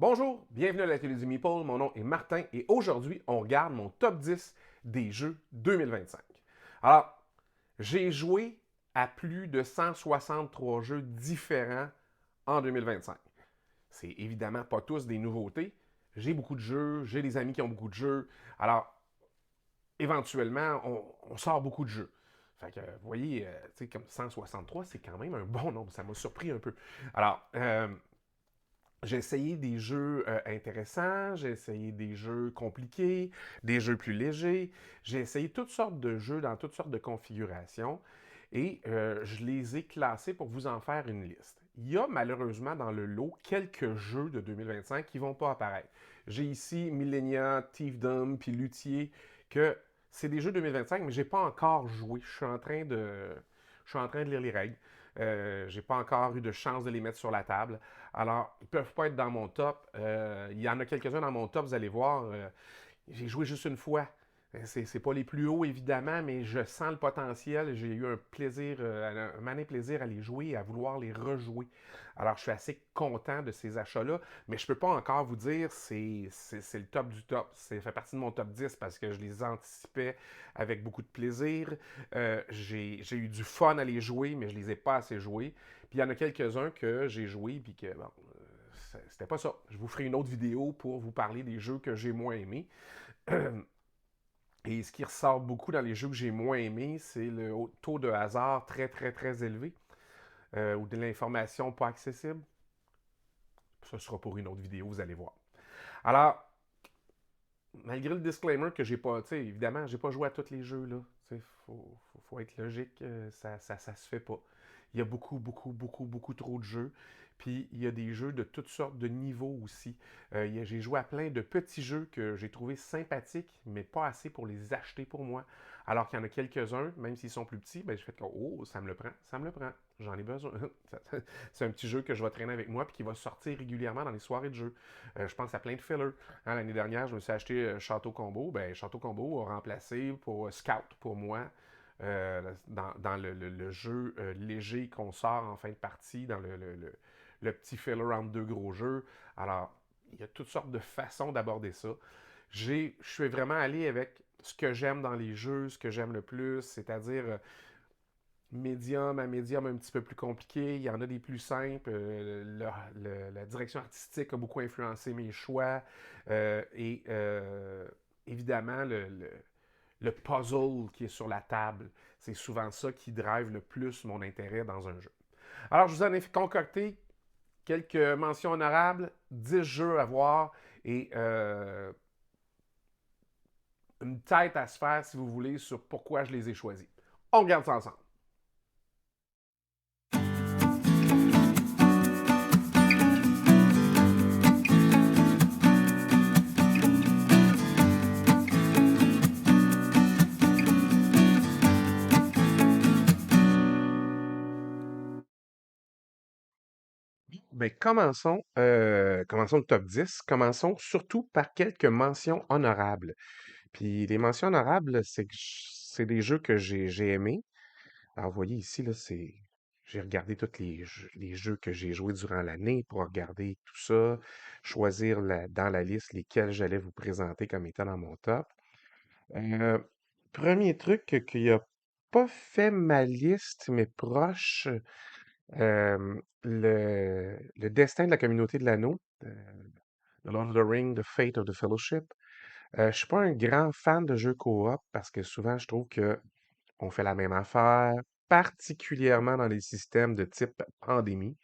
Bonjour, bienvenue à la télé du Meeple, mon nom est Martin et aujourd'hui on regarde mon top 10 des jeux 2025. Alors, j'ai joué à plus de 163 jeux différents en 2025. C'est évidemment pas tous des nouveautés. J'ai beaucoup de jeux, j'ai des amis qui ont beaucoup de jeux. Alors, éventuellement, on sort beaucoup de jeux. Fait que, vous voyez, tu sais, comme 163, c'est quand même un bon nombre. Ça m'a surpris un peu. Alors, j'ai essayé des jeux intéressants, j'ai essayé des jeux compliqués, des jeux plus légers. J'ai essayé toutes sortes de jeux dans toutes sortes de configurations et je les ai classés pour vous en faire une liste. Il y a malheureusement dans le lot quelques jeux de 2025 qui ne vont pas apparaître. J'ai ici Millennia, Thiefdom puis Luthier que c'est des jeux 2025 mais j'ai pas encore joué. Je suis en train de lire les règles. J'ai pas encore eu de chance de les mettre sur la table. Alors, ils peuvent pas être dans mon top. Il y en a quelques-uns dans mon top, vous allez voir. J'ai joué juste une fois. C'est pas les plus hauts, évidemment, mais je sens le potentiel. J'ai eu un plaisir, un malin plaisir à les jouer et à vouloir les rejouer. Alors, je suis assez content de ces achats-là, mais je peux pas encore vous dire c'est le top du top. Ça fait partie de mon top 10 parce que je les anticipais avec beaucoup de plaisir. J'ai eu du fun à les jouer, mais je les ai pas assez joués. Puis il y en a quelques-uns que j'ai joués, puis que, bon, c'était pas ça. Je vous ferai une autre vidéo pour vous parler des jeux que j'ai moins aimés. Et ce qui ressort beaucoup dans les jeux que j'ai moins aimés, c'est le taux de hasard très, très, très élevé ou de l'information pas accessible. Ce sera pour une autre vidéo, vous allez voir. Alors, malgré le disclaimer que j'ai pas, tu sais, évidemment, j'ai pas joué à tous les jeux, là. Tu sais, faut être logique, ça se fait pas. Il y a beaucoup, beaucoup, beaucoup, beaucoup trop de jeux. Puis il y a des jeux de toutes sortes de niveaux aussi. J'ai joué à plein de petits jeux que j'ai trouvé sympathiques, mais pas assez pour les acheter pour moi. Alors qu'il y en a quelques-uns, même s'ils sont plus petits, ben, je fais comme, oh, ça me le prend, ça me le prend. J'en ai besoin. C'est un petit jeu que je vais traîner avec moi puis qui va sortir régulièrement dans les soirées de jeu. Je pense à plein de fillers. Hein, l'année dernière, je me suis acheté Château Combo. Ben, Château Combo a remplacé pour Scout pour moi dans le jeu léger qu'on sort en fin de partie, dans le petit filler entre deux gros jeux. Alors, il y a toutes sortes de façons d'aborder ça. Je suis vraiment allé avec ce que j'aime dans les jeux, ce que j'aime le plus, c'est-à-dire médium à médium un petit peu plus compliqué. Il y en a des plus simples. La direction artistique a beaucoup influencé mes choix. Et évidemment, le puzzle qui est sur la table, c'est souvent ça qui drive le plus mon intérêt dans un jeu. Alors, je vous en ai concocté quelques mentions honorables, 10 jeux à voir et une tête à se faire, si vous voulez, sur pourquoi je les ai choisis. On regarde ça ensemble. Ben, commençons le top 10. Commençons surtout par quelques mentions honorables. Puis les mentions honorables, c'est des jeux que j'ai aimés. Alors, vous voyez ici, là, j'ai regardé tous les jeux que j'ai joués durant l'année pour regarder tout ça, choisir dans la liste lesquels j'allais vous présenter comme étant dans mon top. Euh, Premier truc qui a pas fait ma liste, mais proche, le destin de la communauté de l'anneau, The Lord of the Ring, The Fate of the Fellowship. Je suis pas un grand fan de jeux coop parce que souvent je trouve que on fait la même affaire, particulièrement dans les systèmes de type pandémie.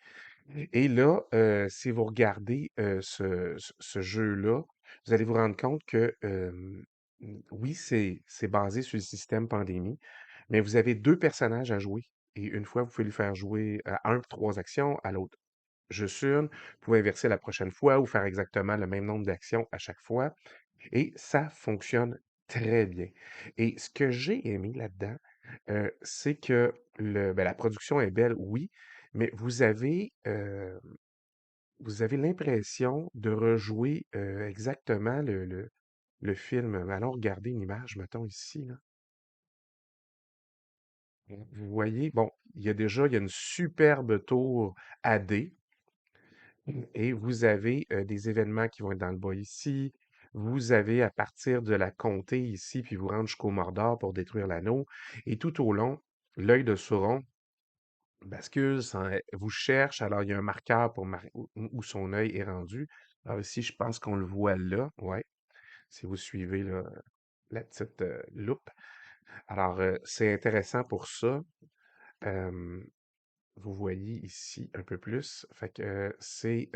Et là, si vous regardez ce jeu-là, vous allez vous rendre compte que oui, c'est basé sur le système pandémie, mais vous avez deux personnages à jouer. Et une fois, vous pouvez lui faire jouer à un, trois actions, à l'autre juste une. Vous pouvez inverser la prochaine fois ou faire exactement le même nombre d'actions à chaque fois. Et ça fonctionne très bien. Et ce que j'ai aimé là-dedans, c'est que la production est belle, oui, mais vous avez l'impression de rejouer exactement le film. Allons regarder une image, mettons ici, là. Vous voyez, bon, il y a une superbe tour AD. Et vous avez des événements qui vont être dans le bas ici. Vous avez à partir de la comté ici, puis vous rendre jusqu'au Mordor pour détruire l'anneau. Et tout au long, l'œil de Sauron bascule, vous cherche. Alors, il y a un marqueur pour où son œil est rendu. Alors ici, je pense qu'on le voit là. Ouais, si vous suivez là, la petite loupe. Alors, c'est intéressant pour ça. Euh, Vous voyez ici un peu plus. Fait que c'est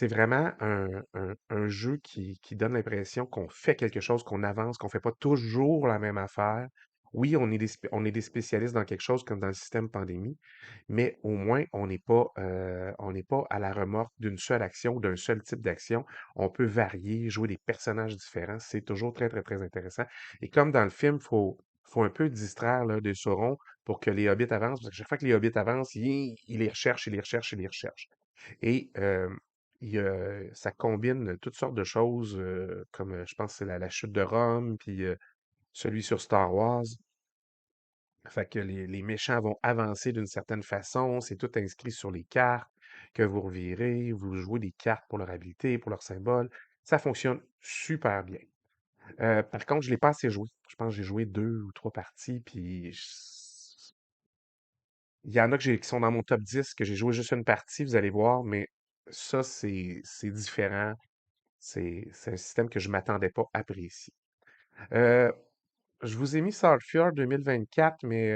vraiment un jeu qui donne l'impression qu'on fait quelque chose, qu'on avance, qu'on fait pas toujours la même affaire. Oui, on est des spécialistes dans quelque chose comme dans le système pandémie, mais au moins on n'est pas à la remorque d'une seule action ou d'un seul type d'action. On peut varier, jouer des personnages différents. C'est toujours très, très, très intéressant. Et comme dans le film, faut un peu distraire là, de Sauron pour que les hobbits avancent, parce que chaque fois que les hobbits avancent, il les recherche, il les recherche, il les recherche. Et ça combine toutes sortes de choses, comme je pense que c'est la chute de Rome, puis celui sur Star Wars. Fait que les méchants vont avancer d'une certaine façon, c'est tout inscrit sur les cartes que vous revirez, vous jouez des cartes pour leur habilité, pour leur symbole. Ça fonctionne super bien. Par contre, je ne l'ai pas assez joué. Je pense que j'ai joué 2 ou 3 parties, puis il y en a qui sont dans mon top 10 que j'ai joué juste une partie, vous allez voir, mais ça, c'est différent. C'est un système que je m'attendais pas à apprécier. Euh, je vous ai mis Swordfjord 2024, mais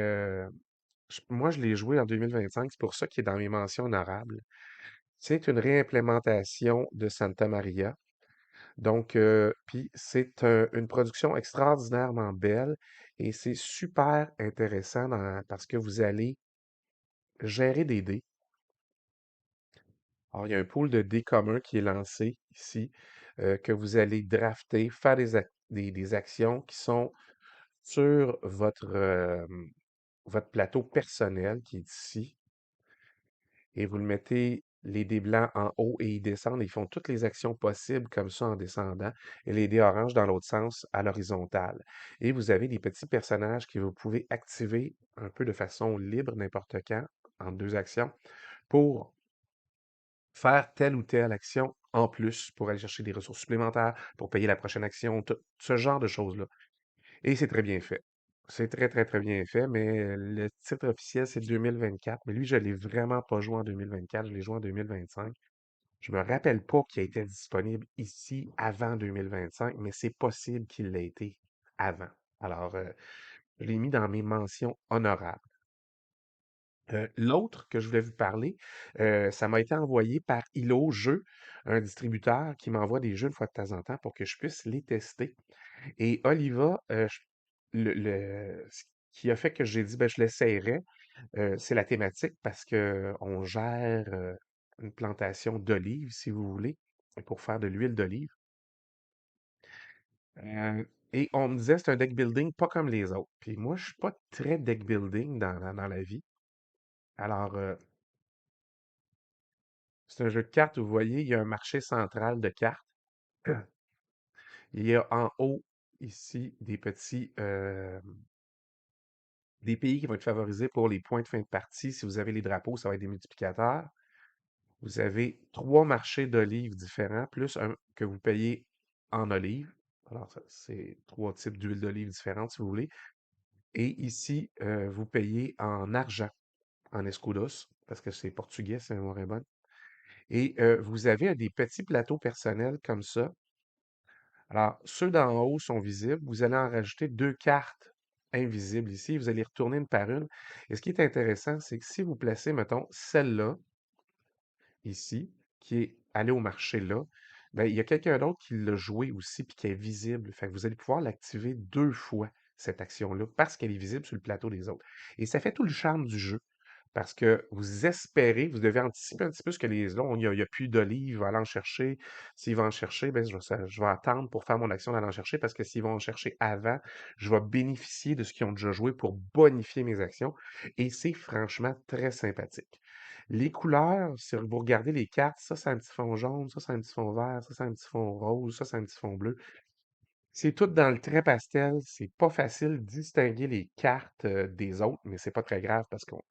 moi, je l'ai joué en 2025. C'est pour ça qu'il est dans mes mentions honorables. C'est une réimplémentation de Santa Maria. Donc, puis c'est une production extraordinairement belle et c'est super intéressant parce que vous allez gérer des dés. Alors, il y a un pool de dés commun qui est lancé ici, que vous allez drafter, faire des actions qui sont sur votre plateau personnel qui est ici, et vous le mettez les dés blancs en haut et ils descendent, ils font toutes les actions possibles comme ça en descendant, et les dés oranges dans l'autre sens à l'horizontale. Et vous avez des petits personnages que vous pouvez activer un peu de façon libre n'importe quand, en 2 actions, pour faire telle ou telle action en plus pour aller chercher des ressources supplémentaires, pour payer la prochaine action, tout ce genre de choses-là. Et c'est très bien fait. C'est très, très, très bien fait, mais le titre officiel, c'est 2024. Mais lui, je ne l'ai vraiment pas joué en 2024, je l'ai joué en 2025. Je me rappelle pas qu'il a été disponible ici avant 2025, mais c'est possible qu'il l'ait été avant. Alors, je l'ai mis dans mes mentions honorables. L'autre que je voulais vous parler, ça m'a été envoyé par Ilo Jeux, un distributeur qui m'envoie des jeux une fois de temps en temps pour que je puisse les tester. Et Oliva, ce qui a fait que j'ai dit, ben, je l'essayerais, c'est la thématique parce que on gère une plantation d'olives, si vous voulez, pour faire de l'huile d'olive. Et on me disait, c'est un deck building pas comme les autres. Puis moi, je suis pas très deck building dans la vie. Alors, c'est un jeu de cartes où vous voyez, il y a un marché central de cartes. Il y a en haut, ici, des pays qui vont être favorisés pour les points de fin de partie. Si vous avez les drapeaux, ça va être des multiplicateurs. Vous avez 3 marchés d'olives différents, plus un que vous payez en olives. Alors, c'est 3 types d'huile d'olive différentes, si vous voulez. Et ici, vous payez en argent, en escudos, parce que c'est portugais, c'est un est bonne. Et vous avez des petits plateaux personnels comme ça. Alors, ceux d'en haut sont visibles. Vous allez en rajouter 2 cartes invisibles ici. Vous allez retourner une par une. Et ce qui est intéressant, c'est que si vous placez, mettons, celle-là, ici, qui est allée au marché là, ben, il y a quelqu'un d'autre qui l'a joué aussi puis qui est visible. Fait que vous allez pouvoir l'activer 2 fois, cette action-là, parce qu'elle est visible sur le plateau des autres. Et ça fait tout le charme du jeu. Parce que vous espérez, vous devez anticiper un petit peu ce que les autres, il y a plus d'olives, il va aller en chercher. S'il va en chercher, ben, je vais attendre pour faire mon action d'aller en chercher parce que s'ils vont en chercher avant, je vais bénéficier de ce qu'ils ont déjà joué pour bonifier mes actions. Et c'est franchement très sympathique. Les couleurs, si vous regardez les cartes, ça c'est un petit fond jaune, ça c'est un petit fond vert, ça c'est un petit fond rose, ça c'est un petit fond bleu. C'est tout dans le trait pastel. C'est pas facile de distinguer les cartes des autres, mais c'est pas très grave parce qu'on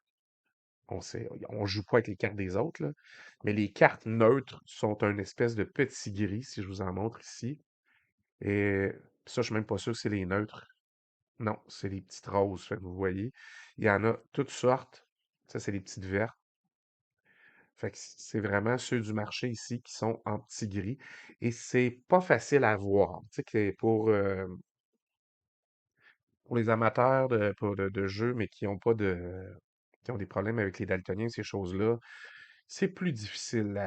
on joue pas avec les cartes des autres, là. Mais les cartes neutres sont un espèce de petit gris, si je vous en montre ici. Et ça, je suis même pas sûr que c'est les neutres. Non, c'est les petites roses. Fait que vous voyez, il y en a toutes sortes. Ça, c'est les petites vertes. Fait que c'est vraiment ceux du marché ici qui sont en petit gris. Et c'est pas facile à voir. Tu sais que pour les amateurs de jeux, mais qui ont pas qui ont des problèmes avec les daltoniens, ces choses-là, c'est plus difficile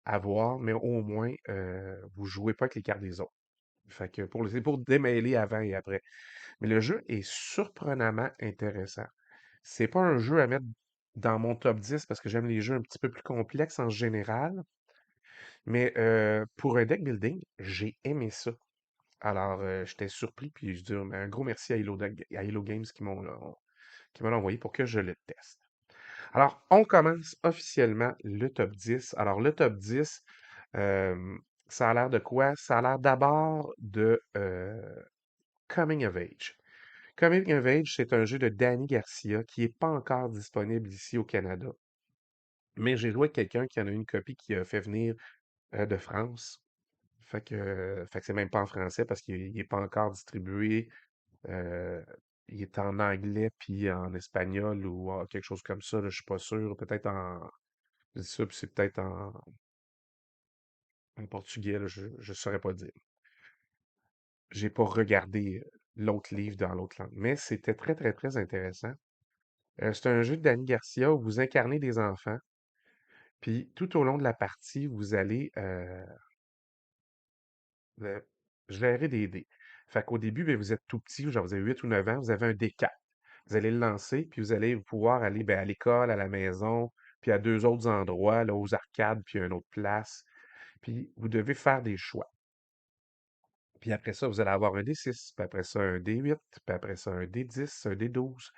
à voir, mais au moins, vous jouez pas avec les cartes des autres. Fait que c'est pour démêler avant et après. Mais le jeu est surprenamment intéressant. C'est pas un jeu à mettre dans mon top 10 parce que j'aime les jeux un petit peu plus complexes en général, mais pour un deck building, j'ai aimé ça. Alors, j'étais surpris, puis je dis un gros merci à Hello Games qui m'ont envoyé pour que je le teste. Alors, on commence officiellement le top 10. Alors, le top 10, euh, ça a l'air de quoi? Ça a l'air d'abord de Coming of Age. Coming of Age, c'est un jeu de Danny Garcia qui n'est pas encore disponible ici au Canada. Mais j'ai joué avec quelqu'un qui en a une copie qui a fait venir de France. Fait que c'est même pas en français parce qu'il n'est pas encore distribué. Euh, il est en anglais puis en espagnol ou quelque chose comme ça. Là, je suis pas sûr. Peut-être je dis ça, puis c'est peut-être en portugais. Là, je ne saurais pas dire. J'ai pas regardé l'autre livre dans l'autre langue. Mais c'était très, très, très intéressant. C'est un jeu de Danny Garcia où vous incarnez des enfants. Puis tout au long de la partie, vous allez euh, gérer des dés. Fait qu'au début, ben, vous êtes tout petit, genre vous avez 8 ou 9 ans, vous avez un dé 4. Vous allez le lancer, puis vous allez pouvoir aller ben, à l'école, à la maison, puis à deux autres endroits, là, aux arcades, puis à une autre place. Puis vous devez faire des choix. Puis après ça, vous allez avoir un D6, puis après ça, un D8, puis après ça, un D10, un D12.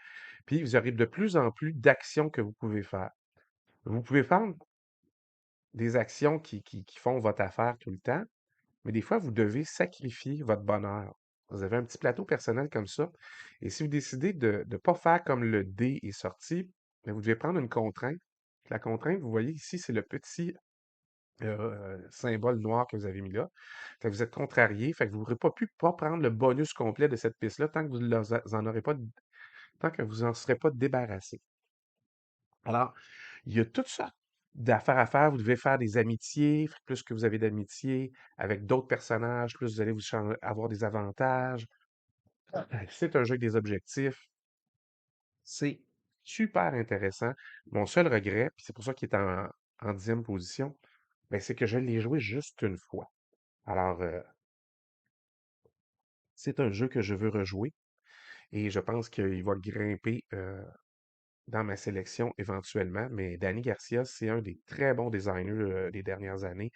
Puis vous aurez de plus en plus d'actions que vous pouvez faire. Vous pouvez faire des actions qui font votre affaire tout le temps, mais des fois, vous devez sacrifier votre bonheur. Vous avez un petit plateau personnel comme ça. Et si vous décidez de ne pas faire comme le dé est sorti, ben, vous devez prendre une contrainte. La contrainte, vous voyez ici, c'est le petit symbole noir que vous avez mis là. Fait que vous êtes contrarié, fait que vous n'aurez pas pu pas prendre le bonus complet de cette piste-là tant que vous en aurez pas, tant que vous en serez pas débarrassé. Alors, il y a toutes sortes d'affaires à faire. Vous devez faire des amitiés. Plus que vous avez d'amitiés avec d'autres personnages, plus vous allez avoir des avantages. C'est un jeu avec des objectifs. C'est super intéressant. Mon seul regret, puis c'est pour ça qu'il est en 10e position, ben, c'est que je l'ai joué juste une fois. Alors, c'est un jeu que je veux rejouer et je pense qu'il va grimper dans ma sélection éventuellement. Mais Danny Garcia, c'est un des très bons designers des dernières années.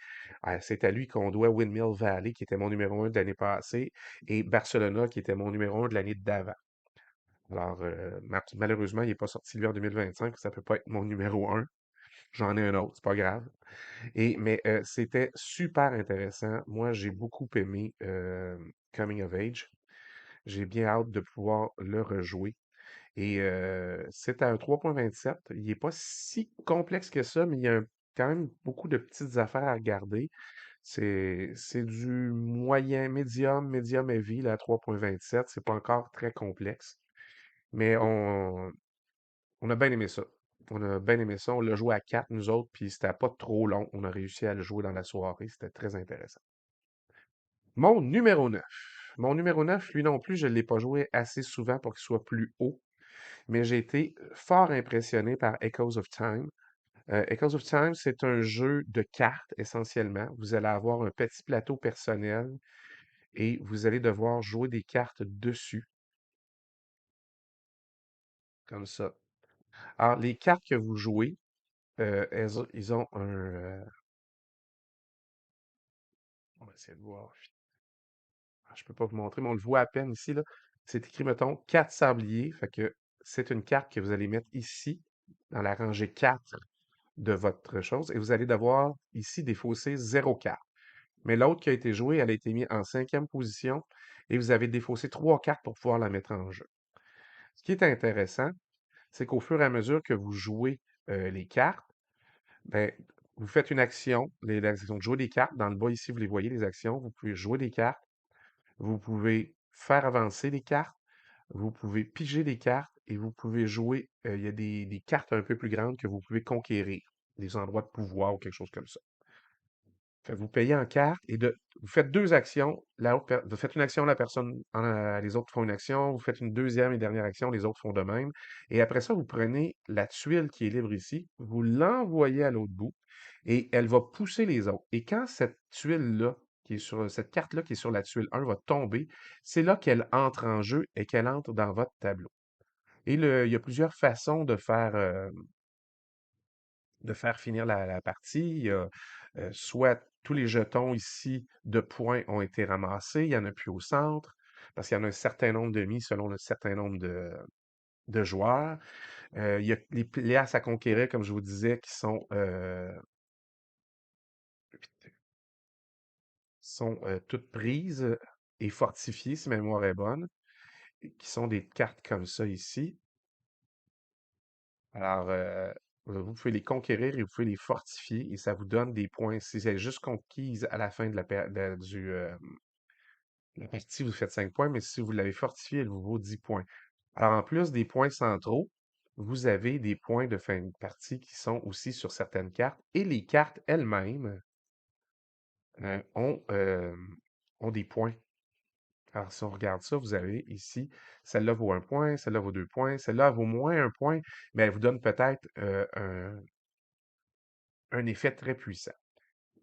C'est à lui qu'on doit Windmill Valley, qui était mon numéro 1 de l'année passée, et Barcelona, qui était mon numéro 1 de l'année d'avant. Alors, malheureusement, il n'est pas sorti lui en 2025, ça peut pas être mon numéro 1. J'en ai un autre, c'est pas grave. Mais c'était super intéressant. Moi, j'ai beaucoup aimé Coming of Age. J'ai bien hâte de pouvoir le rejouer. Et c'est à un 3.27. Il n'est pas si complexe que ça, mais il y a quand même beaucoup de petites affaires à regarder. C'est du moyen, médium heavy, là, à 3.27. C'est pas encore très complexe. Mais on a bien aimé ça. On a bien aimé ça. On l'a joué à 4, nous autres, puis c'était pas trop long. On a réussi à le jouer dans la soirée. C'était très intéressant. Mon numéro 9. Mon numéro 9, lui non plus, je ne l'ai pas joué assez souvent pour qu'il soit plus haut, mais j'ai été fort impressionné par Echoes of Time. Echoes of Time, c'est un jeu de cartes essentiellement. Vous allez avoir un petit plateau personnel et vous allez devoir jouer des cartes dessus, comme ça. Alors, les cartes que vous jouez, ils ont un... on va essayer de voir. Je peux pas vous montrer, mais on le voit à peine ici, là. C'est écrit, mettons, 4 sabliers. Fait que c'est une carte que vous allez mettre ici, dans la rangée 4 de votre chose, et vous allez devoir ici défausser 0 carte. Mais l'autre qui a été jouée, elle a été mise en 5e position, et vous avez défaussé 3 cartes pour pouvoir la mettre en jeu. Ce qui est intéressant, c'est qu'au fur et à mesure que vous jouez les cartes, ben, vous faites une action, les actions de jouer des cartes. Dans le bas ici, vous les voyez, les actions. Vous pouvez jouer des cartes. Vous pouvez faire avancer les cartes. Vous pouvez piger des cartes et vous pouvez jouer. Il y a des cartes un peu plus grandes que vous pouvez conquérir, des endroits de pouvoir ou quelque chose comme ça. Fait que vous payez en carte et vous faites deux actions. Vous faites une action, la personne, les autres font une action. Vous faites une deuxième et dernière action, les autres font de même. Et après ça, vous prenez la tuile qui est libre ici, vous l'envoyez à l'autre bout et elle va pousser les autres. Et quand cette tuile-là, cette carte-là qui est sur la tuile 1 va tomber, c'est là qu'elle entre en jeu et qu'elle entre dans votre tableau. Et il y a plusieurs façons de faire finir la partie. Il y a, soit tous les jetons ici de points ont été ramassés, il n'y en a plus au centre, parce qu'il y en a un certain nombre de mis selon un certain nombre de joueurs. Il y a les places à conquérir, comme je vous disais, qui sont toutes prises et fortifiées, si ma mémoire est bonne, qui sont des cartes comme ça ici. Alors, vous pouvez les conquérir et vous pouvez les fortifier et ça vous donne des points. Si c'est juste conquise à la fin de la partie, vous faites 5 points, mais si vous l'avez fortifié, elle vous vaut 10 points. Alors, en plus des points centraux, vous avez des points de fin de partie qui sont aussi sur certaines cartes et les cartes elles-mêmes euh, ont, euh, ont des points. Alors, si on regarde ça, vous avez ici, celle-là vaut un point, celle-là vaut 2 points, celle-là vaut moins un point, mais elle vous donne peut-être un effet très puissant.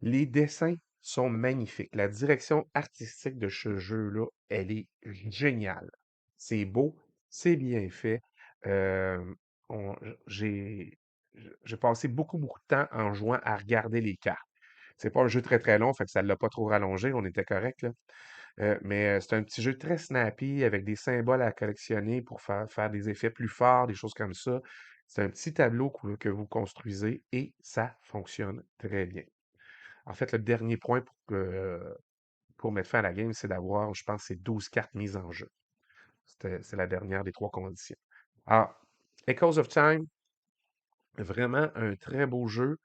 Les dessins sont magnifiques. La direction artistique de ce jeu-là, elle est géniale. C'est beau, c'est bien fait. Euh, on- j'ai passé beaucoup, beaucoup de temps en jouant à regarder les cartes. C'est pas un jeu très, très long, fait que ça ne l'a pas trop rallongé, on était correct, là. Mais c'est un petit jeu très snappy avec des symboles à collectionner pour faire des effets plus forts, des choses comme ça. C'est un petit tableau que vous construisez et ça fonctionne très bien. En fait, le dernier point pour mettre fin à la game, c'est d'avoir, je pense, c'est 12 cartes mises en jeu. C'est la dernière des trois conditions. Alors, Echoes of Time, vraiment un très beau jeu.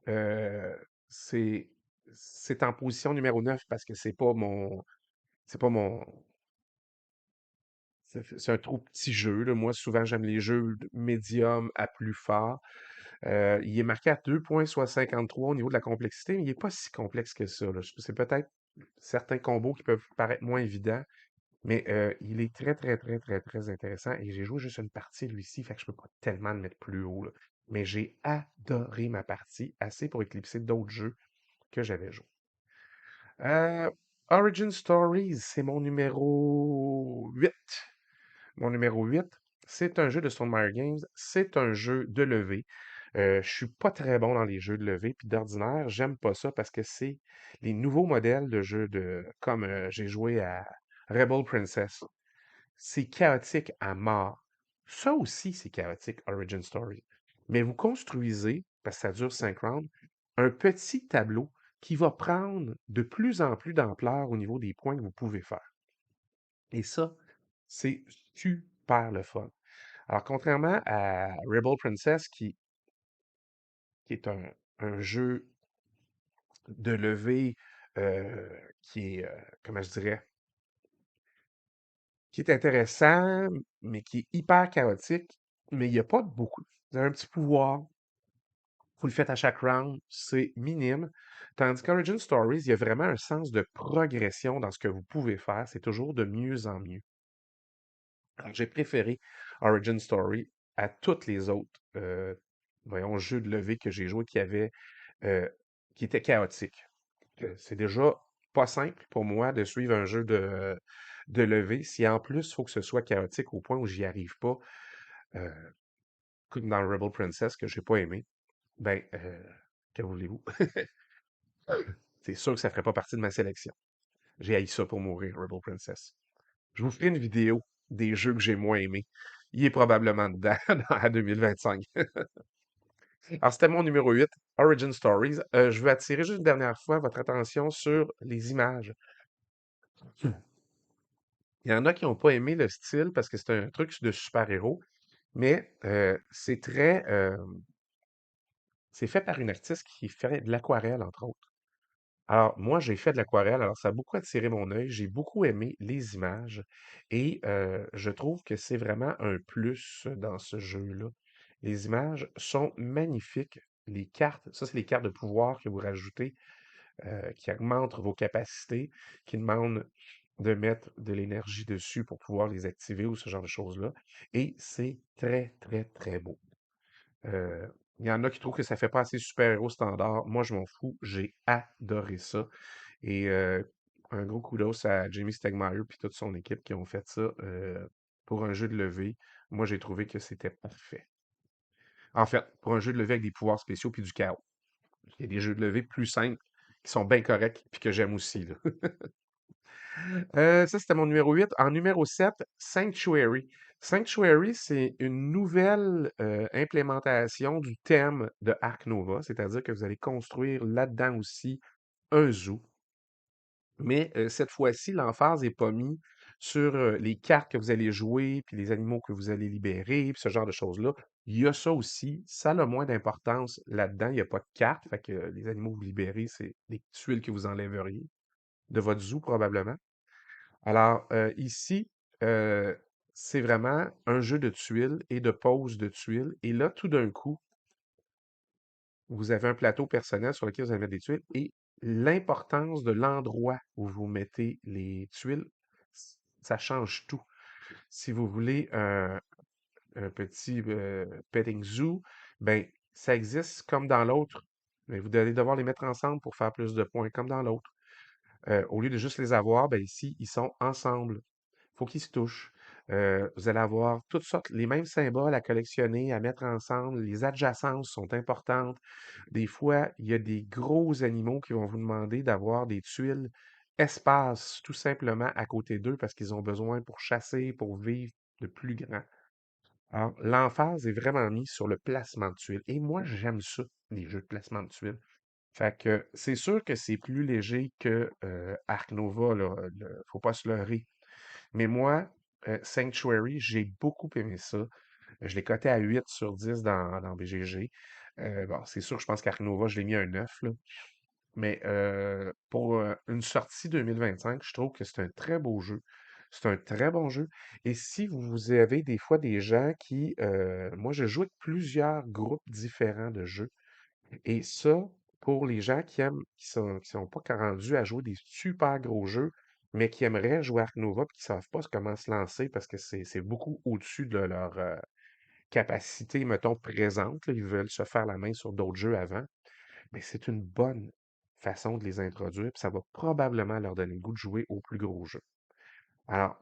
Euh, c'est, c'est en position numéro 9 parce que c'est pas mon, c'est un trop petit jeu, là. Moi, souvent, j'aime les jeux médium à plus fort. Il est marqué à 2,53 au niveau de la complexité, mais il n'est pas si complexe que ça, là. C'est peut-être certains combos qui peuvent paraître moins évidents, mais il est très, très, très, très, très intéressant. Et j'ai joué juste une partie, lui-ci, fait que je peux pas tellement le mettre plus haut, là. Mais j'ai adoré ma partie, assez pour éclipser d'autres jeux que j'avais joués. Euh, Origin Stories, c'est mon numéro 8. Mon numéro 8, c'est un jeu de Stonemaier Games, c'est un jeu de levée. Je suis pas très bon dans les jeux de levée, puis d'ordinaire, j'aime pas ça parce que c'est les nouveaux modèles de jeux comme j'ai joué à Rebel Princess. C'est chaotique à mort. Ça aussi, c'est chaotique, Origin Story. Mais vous construisez, parce que ça dure 5 rounds, un petit tableau qui va prendre de plus en plus d'ampleur au niveau des points que vous pouvez faire. Et ça, c'est super le fun. Alors, contrairement à Rebel Princess, qui est un jeu de levée qui est, comment je dirais, qui est intéressant, mais qui est hyper chaotique, mais il n'y a pas beaucoup. Vous avez un petit pouvoir, vous le faites à chaque round, c'est minime. Tandis qu'Origin Stories, il y a vraiment un sens de progression dans ce que vous pouvez faire. C'est toujours de mieux en mieux. Alors, j'ai préféré Origin Story à toutes les autres, voyons, jeux de levée que j'ai joués euh, qui étaient chaotiques. C'est déjà pas simple pour moi de suivre un jeu de levée. Si en plus, il faut que ce soit chaotique au point où j'y arrive pas, euh, comme dans Rebel Princess, que j'ai pas aimé, ben, que voulez-vous? C'est sûr que ça ferait pas partie de ma sélection. J'ai haï ça pour mourir, Rebel Princess. Je vous ferai une vidéo des jeux que j'ai moins aimés. Il est probablement dedans à 2025. Alors, c'était mon numéro 8, Origin Stories. Je veux attirer juste une dernière fois votre attention sur les images. Il y en a qui n'ont pas aimé le style parce que c'est un truc de super-héros, mais c'est très C'est fait par une artiste qui fait de l'aquarelle, entre autres. Alors, moi, j'ai fait de l'aquarelle, alors ça a beaucoup attiré mon œil. J'ai beaucoup aimé les images et je trouve que c'est vraiment un plus dans ce jeu-là. Les images sont magnifiques. Les cartes, ça, c'est les cartes de pouvoir que vous rajoutez, qui augmentent vos capacités, qui demandent de mettre de l'énergie dessus pour pouvoir les activer ou ce genre de choses-là. Et c'est très, très, très beau. Euh, il y en a qui trouvent que ça fait pas assez super-héros standard. Moi, je m'en fous. J'ai adoré ça. Et un gros kudos à Jamie Stegmaier puis toute son équipe qui ont fait ça pour un jeu de levée. Moi, j'ai trouvé que c'était parfait. En fait, pour un jeu de levée avec des pouvoirs spéciaux puis du chaos. Il y a des jeux de levée plus simples qui sont bien corrects puis que j'aime aussi, là. Ça, c'était mon numéro 8. En numéro 7, Sanctuary. Sanctuary, c'est une nouvelle implémentation du thème de Ark Nova, c'est-à-dire que vous allez construire là-dedans aussi un zoo. Mais cette fois-ci, l'emphase n'est pas mis sur les cartes que vous allez jouer, puis les animaux que vous allez libérer, puis ce genre de choses-là. Il y a ça aussi. Ça a moins d'importance là-dedans. Il n'y a pas de cartes. Fait que les animaux que vous libérez, c'est des tuiles que vous enlèveriez de votre zoo, probablement. Alors, ici, euh, c'est vraiment un jeu de tuiles et de pose de tuiles. Et là, tout d'un coup, vous avez un plateau personnel sur lequel vous allez mettre des tuiles et l'importance de l'endroit où vous mettez les tuiles, ça change tout. Si vous voulez un petit petting zoo, ben, ça existe comme dans l'autre, mais vous allez devoir les mettre ensemble pour faire plus de points, comme dans l'autre. Au lieu de juste les avoir, ben, ici, ils sont ensemble. Faut qu'ils se touchent. Vous allez avoir toutes sortes, les mêmes symboles à collectionner, à mettre ensemble. Les adjacences sont importantes. Des fois, il y a des gros animaux qui vont vous demander d'avoir des tuiles espace tout simplement à côté d'eux parce qu'ils ont besoin pour chasser, pour vivre de plus grand. Alors, l'emphase est vraiment mise sur le placement de tuiles. Et moi, j'aime ça, les jeux de placement de tuiles. Fait que c'est sûr que c'est plus léger que Ark Nova, là. Faut pas se leurrer. Mais moi, Sanctuary, j'ai beaucoup aimé ça. Je l'ai coté à 8 sur 10 dans BGG. Bon, c'est sûr, je pense qu'Ark Nova, je l'ai mis à un 9, là. Mais pour une sortie 2025, je trouve que c'est un très beau jeu. C'est un très bon jeu. Et si vous avez des fois des gens qui... moi, je joue avec plusieurs groupes différents de jeux. Et ça, pour les gens qui sont pas rendus à jouer des super gros jeux, mais qui aimeraient jouer à Ark Nova et qui savent pas comment se lancer parce que c'est beaucoup au-dessus de leur capacité, mettons, présente, là. Ils veulent se faire la main sur d'autres jeux avant. Mais c'est une bonne façon de les introduire, puis ça va probablement leur donner le goût de jouer aux plus gros jeux. Alors,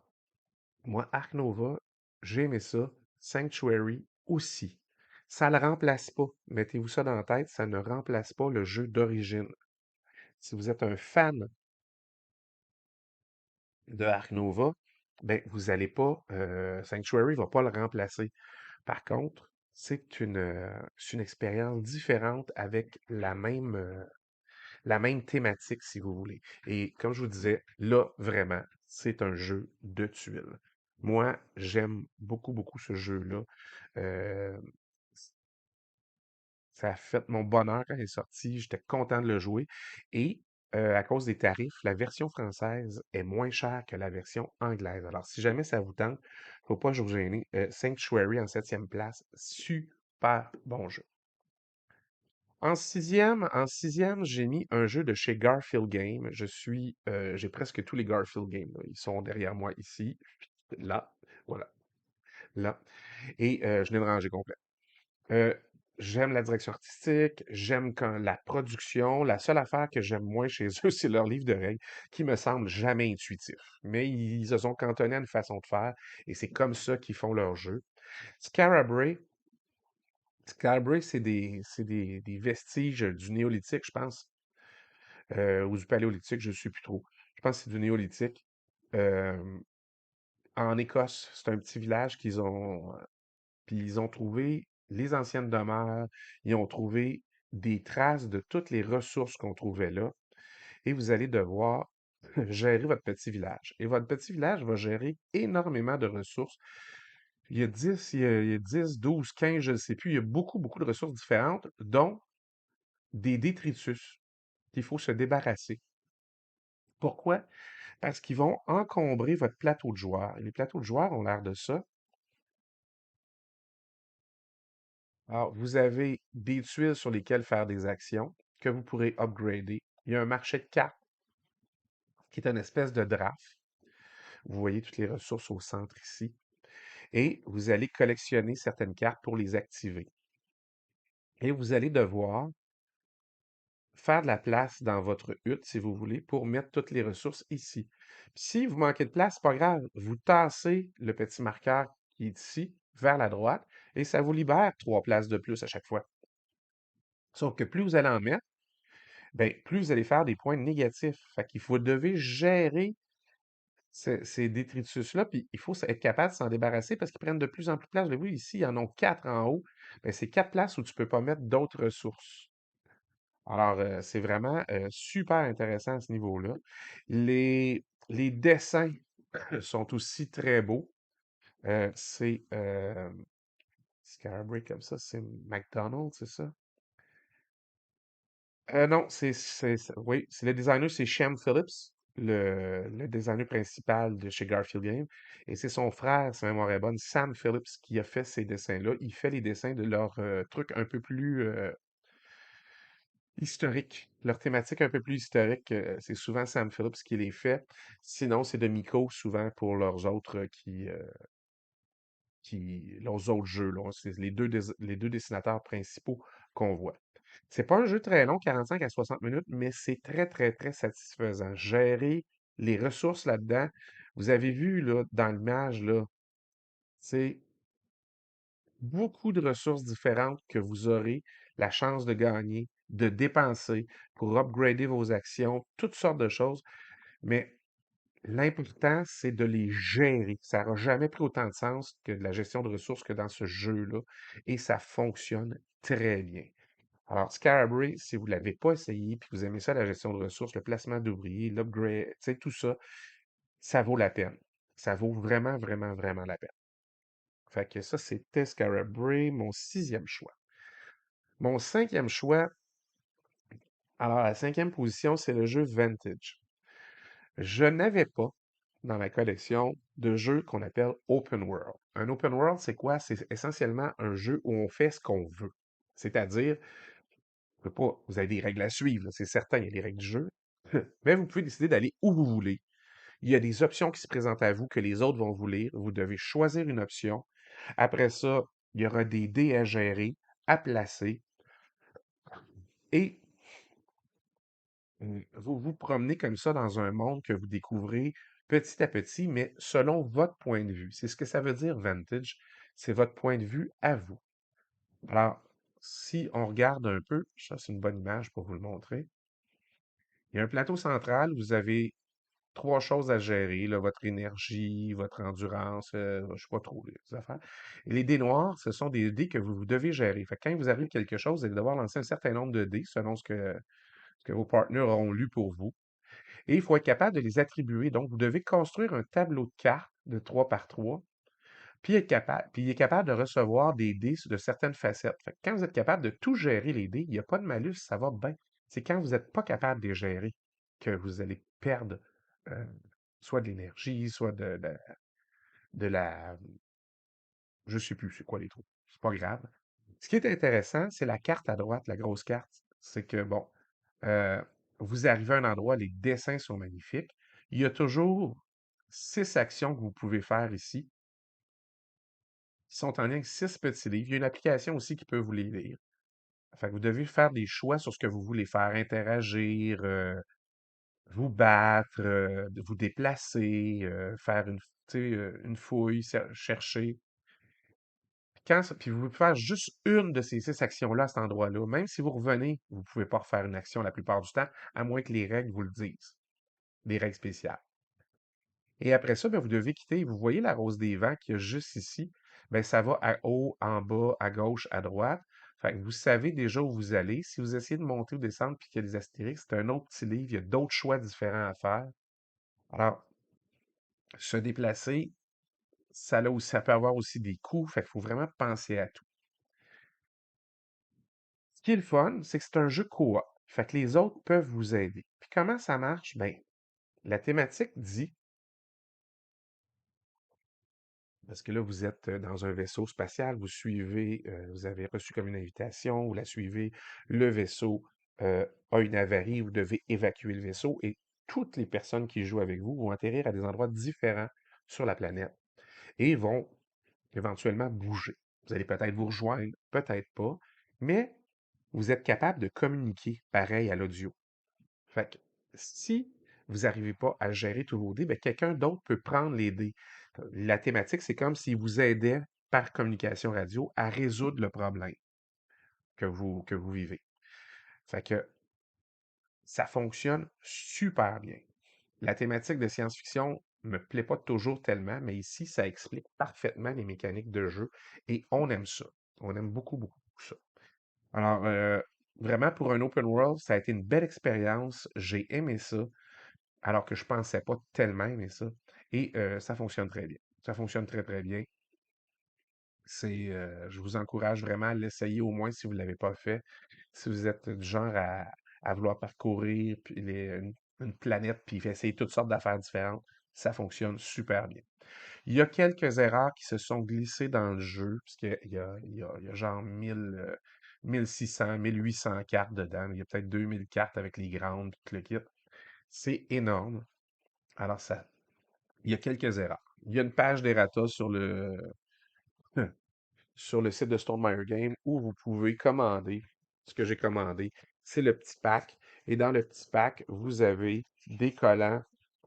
moi, Ark Nova, j'ai aimé ça. Sanctuary aussi. Ça ne le remplace pas. Mettez-vous ça dans la tête, ça ne remplace pas le jeu d'origine. Si vous êtes un fan de Ark Nova, ben, vous allez pas. Sanctuary va pas le remplacer. Par contre, c'est une expérience différente avec la même thématique, si vous voulez. Et comme je vous disais, là, vraiment, c'est un jeu de tuiles. Moi, j'aime beaucoup, beaucoup ce jeu-là. Euh, Ça a fait mon bonheur quand il est sorti. J'étais content de le jouer. Et à cause des tarifs, la version française est moins chère que la version anglaise. Alors, si jamais ça vous tente, faut pas vous gêner. Sanctuary en septième place, super bon jeu. En sixième, j'ai mis un jeu de chez Garfield Game. J'ai presque tous les Garfield Games, là. Ils sont derrière moi ici, là, voilà, là. Et je l'ai rangé complet. Euh, j'aime la direction artistique, j'aime quand la production. La seule affaire que j'aime moins chez eux, c'est leur livre de règles, qui me semble jamais intuitif. Mais ils se sont cantonnés à une façon de faire, et c'est comme ça qu'ils font leur jeu. Scarabray, Scarabray, c'est des vestiges du néolithique, je pense, ou du paléolithique, je ne sais plus trop. Je pense que c'est du néolithique. Euh, en Écosse, c'est un petit village puis ils ont trouvé les anciennes demeures, ils ont trouvé des traces de toutes les ressources qu'on trouvait là, et vous allez devoir gérer votre petit village. Et votre petit village va gérer énormément de ressources. Il y a 10, 12, 15, je ne sais plus, il y a beaucoup, beaucoup de ressources différentes, dont des détritus qu'il faut se débarrasser. Pourquoi? Parce qu'ils vont encombrer votre plateau de joueur. Et les plateaux de joueurs ont l'air de ça. Alors, vous avez des tuiles sur lesquelles faire des actions que vous pourrez upgrader. Il y a un marché de cartes qui est une espèce de draft. Vous voyez toutes les ressources au centre ici. Et vous allez collectionner certaines cartes pour les activer. Et vous allez devoir faire de la place dans votre hutte, si vous voulez, pour mettre toutes les ressources ici. Puis si vous manquez de place, c'est pas grave. Vous tassez le petit marqueur qui est ici vers la droite et ça vous libère 3 places de plus à chaque fois. Sauf que plus vous allez en mettre, ben, plus vous allez faire des points négatifs. Fait qu'il faut devez gérer ces détritus-là, puis il faut être capable de s'en débarrasser parce qu'ils prennent de plus en plus de place. Vous voyez ici, ils en ont 4 en haut. Ben, c'est 4 places où tu ne peux pas mettre d'autres ressources. Alors, c'est vraiment super intéressant à ce niveau-là. Les dessins sont aussi très beaux. C'est Scarabray comme ça, c'est McDonald's, c'est ça? Non, oui, c'est le designer, c'est Shem Phillips, le designer principal de chez Garfield Games. Et c'est son frère, si ma mémoire est bonne, Sam Phillips, qui a fait ces dessins-là. Il fait les dessins de leurs trucs un peu plus historiques. Leur thématique un peu plus historique, c'est souvent Sam Phillips qui les fait. Sinon, c'est de Miko, souvent, pour leurs autres leurs autres jeux, là. C'est les deux dessinateurs principaux qu'on voit. C'est pas un jeu très long, 45 à 60 minutes, mais c'est très, très, très satisfaisant. Gérer les ressources là-dedans. Vous avez vu là, dans l'image, là, c'est beaucoup de ressources différentes que vous aurez la chance de gagner, de dépenser pour upgrader vos actions, toutes sortes de choses. Mais l'important, c'est de les gérer. Ça n'aura jamais pris autant de sens que de la gestion de ressources que dans ce jeu-là. Et ça fonctionne très bien. Alors, Scarabray, si vous ne l'avez pas essayé, puis vous aimez ça, la gestion de ressources, le placement d'ouvriers, l'upgrade, tu sais, tout ça, ça vaut la peine. Ça vaut vraiment, vraiment, vraiment la peine. Fait que ça, c'était Scarabray, mon sixième choix. Mon cinquième choix, alors la cinquième position, c'est le jeu Vantage. Je n'avais pas dans ma collection de jeux qu'on appelle open world. Un open world, c'est quoi? C'est essentiellement un jeu où on fait ce qu'on veut. C'est-à-dire, vous avez des règles à suivre, c'est certain, il y a des règles du jeu, mais vous pouvez décider d'aller où vous voulez. Il y a des options qui se présentent à vous que les autres vont vous lire. Vous devez choisir une option. Après ça, il y aura des dés à gérer, à placer, et vous vous promenez comme ça dans un monde que vous découvrez petit à petit, mais selon votre point de vue. C'est ce que ça veut dire, Vantage. C'est votre point de vue à vous. Alors, si on regarde un peu, ça c'est une bonne image pour vous le montrer. Il y a un plateau central, vous avez 3 choses à gérer, là, votre énergie, votre endurance, je sais pas trop les affaires. Et les dés noirs, ce sont des dés que vous devez gérer. Fait que quand il vous arrive quelque chose, vous allez devoir lancer un certain nombre de dés selon ce que vos partenaires auront lu pour vous. Et il faut être capable de les attribuer. Donc, vous devez construire un tableau de cartes de 3 par 3, puis il est capable de recevoir des dés de certaines facettes. Fait que quand vous êtes capable de tout gérer les dés, il n'y a pas de malus, ça va bien. C'est quand vous n'êtes pas capable de les gérer que vous allez perdre euh, soit de l'énergie, soit de la. Je sais plus c'est quoi les trous. C'est pas grave. Ce qui est intéressant, c'est la carte à droite, la grosse carte. C'est que, bon, euh, vous arrivez à un endroit, les dessins sont magnifiques. Il y a toujours 6 actions que vous pouvez faire ici, qui sont en lien avec 6 petits livres. Il y a une application aussi qui peut vous les lire. Fait que vous devez faire des choix sur ce que vous voulez faire, interagir, vous battre, vous déplacer, faire tu sais, une fouille, chercher. Puis vous pouvez faire juste une de ces 6 actions-là à cet endroit-là. Même si vous revenez, vous ne pouvez pas refaire une action la plupart du temps, à moins que les règles vous le disent, des règles spéciales. Et après ça, ben, vous devez quitter. Vous voyez la rose des vents qu'il y a juste ici? Ben, ça va à haut, en bas, à gauche, à droite. Fait que vous savez déjà où vous allez. Si vous essayez de monter ou descendre puis qu'il y a des astérix, c'est un autre petit livre. Il y a d'autres choix différents à faire. Alors, se déplacer, ça peut avoir aussi des coûts. Fait qu'il faut vraiment penser à tout. qui est le fun, c'est que c'est un jeu coop. Fait que les autres peuvent vous aider. Puis comment ça marche? Ben, la thématique dit, parce que là, vous êtes dans un vaisseau spatial, vous suivez, vous avez reçu comme une invitation, vous la suivez, le vaisseau a une avarie, vous devez évacuer le vaisseau et toutes les personnes qui jouent avec vous vont atterrir à des endroits différents sur la planète et vont éventuellement bouger. Vous allez peut-être vous rejoindre, peut-être pas, mais vous êtes capable de communiquer pareil à l'audio. Fait que si vous n'arrivez pas à gérer tous vos dés, ben, quelqu'un d'autre peut prendre les dés. La thématique, c'est comme s'il vous aidait par communication radio à résoudre le problème que vous vivez. Fait que ça fonctionne super bien. La thématique de science-fiction me plaît pas toujours tellement, mais ici, ça explique parfaitement les mécaniques de jeu et on aime ça. On aime beaucoup, beaucoup ça. Alors, vraiment, pour un open world, ça a été une belle expérience. J'ai aimé ça, alors que je pensais pas tellement aimer ça. Et ça fonctionne très bien. Ça fonctionne très, très bien. Je vous encourage vraiment à l'essayer au moins si vous ne l'avez pas fait. Si vous êtes du genre à vouloir parcourir puis une planète puis essayer toutes sortes d'affaires différentes, ça fonctionne super bien. Il y a quelques erreurs qui se sont glissées dans le jeu, puisqu'il y a genre 1600, 1800 cartes dedans. Il y a peut-être 2000 cartes avec les grandes, tout le kit. C'est énorme. Alors, il y a quelques erreurs. Il y a une page d'errata sur le site de Stonemaier Game où vous pouvez commander ce que j'ai commandé. C'est le petit pack. Et dans le petit pack, vous avez des collants.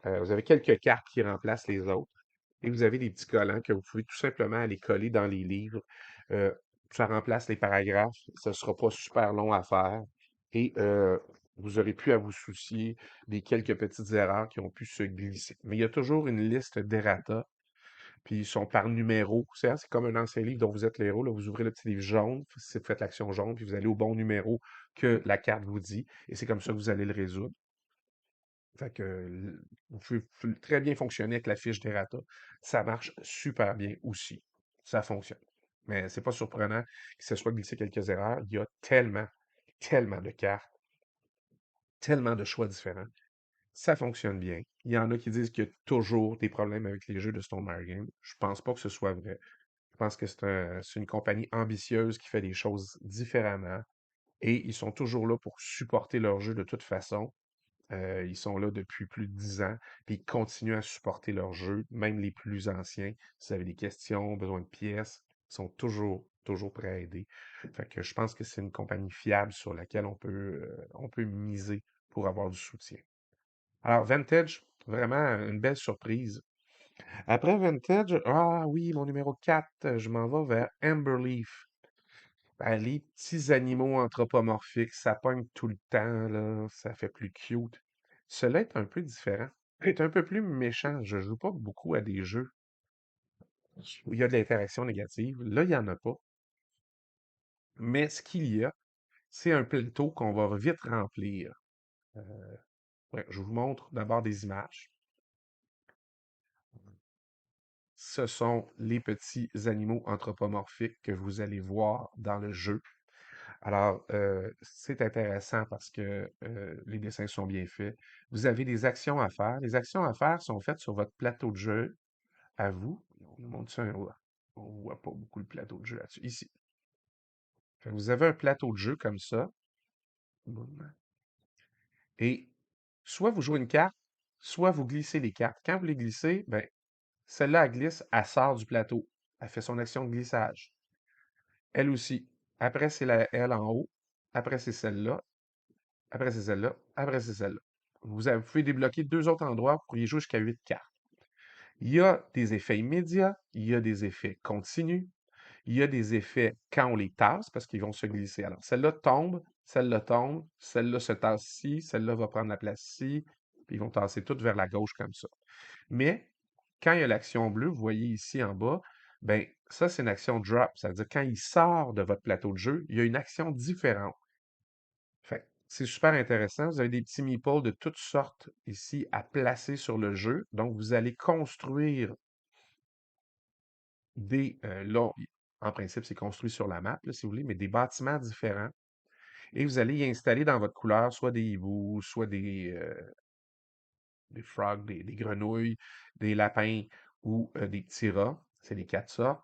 Vous avez quelques cartes qui remplacent les autres. Et vous avez des petits collants que vous pouvez tout simplement aller coller dans les livres. Euh, Ça remplace les paragraphes. Ce ne sera pas super long à faire. Et vous aurez plus à vous soucier des quelques petites erreurs qui ont pu se glisser. Mais il y a toujours une liste d'errata puis ils sont par numéro. C'est comme un ancien livre dont vous êtes l'héros. Là, vous ouvrez le petit livre jaune, vous faites l'action jaune, puis vous allez au bon numéro que la carte vous dit. Et c'est comme ça que vous allez le résoudre. Fait que vous pouvez très bien fonctionner avec la fiche d'errata. Ça marche super bien aussi. Ça fonctionne. Mais c'est pas surprenant que ce soit glissé quelques erreurs. Il y a tellement, tellement de cartes, tellement de choix différents. Ça fonctionne bien. Il y en a qui disent qu'il y a toujours des problèmes avec les jeux de Stonemaier Game. Je pense pas que ce soit vrai. Je pense que c'est une compagnie ambitieuse qui fait des choses différemment et ils sont toujours là pour supporter leur jeu de toute façon. Ils sont là depuis plus de 10 ans, puis ils continuent à supporter leur jeu, même les plus anciens. Si vous avez des questions, besoin de pièces, ils sont toujours, toujours prêts à aider. Fait que je pense que c'est une compagnie fiable sur laquelle on peut miser pour avoir du soutien. Alors, Vantage, vraiment une belle surprise. Après Vintage, ah oui, mon numéro 4, je m'en vais vers Amberleaf. Ben, les petits animaux anthropomorphiques, ça pogne tout le temps, là, ça fait plus cute. Cela est un peu différent. Est un peu plus méchant. Je joue pas beaucoup à des jeux où il y a de l'interaction négative. Là, il n'y en a pas. Mais ce qu'il y a, c'est un plateau qu'on va vite remplir. Euh, ouais, je vous montre d'abord des images. Ce sont les petits animaux anthropomorphiques que vous allez voir dans le jeu. Alors, c'est intéressant parce que les dessins sont bien faits. Vous avez des actions à faire. Les actions à faire sont faites sur votre plateau de jeu à vous. On nous montre ça, on voit pas beaucoup le plateau de jeu là-dessus. Ici. Fait que vous avez un plateau de jeu comme ça. Boum. Et soit vous jouez une carte, soit vous glissez les cartes. Quand vous les glissez, ben, celle-là, elle glisse, elle sort du plateau. Elle fait son action de glissage. Elle aussi. Après, c'est elle en haut. Après, c'est celle-là. Après, c'est celle-là. Après, c'est celle-là. Vous pouvez débloquer deux autres endroits pour y jouer jusqu'à 8 cartes. Il y a des effets immédiats, il y a des effets continus, il y a des effets quand on les tasse parce qu'ils vont se glisser. Alors, celle-là tombe, celle-là se tasse ici, celle-là va prendre la place ici, puis ils vont tasser toutes vers la gauche comme ça. Mais quand il y a l'action bleue, vous voyez ici en bas, ben ça, c'est une action drop. Ça veut dire quand il sort de votre plateau de jeu, il y a une action différente. Fait que c'est super intéressant. Vous avez des petits meeples de toutes sortes ici à placer sur le jeu. Donc, vous allez construire là, en principe, c'est construit sur la map, là, si vous voulez, mais des bâtiments différents. Et vous allez y installer dans votre couleur soit des hiboux, soit des frogs, des grenouilles, des lapins ou des petits rats. C'est les quatre sortes.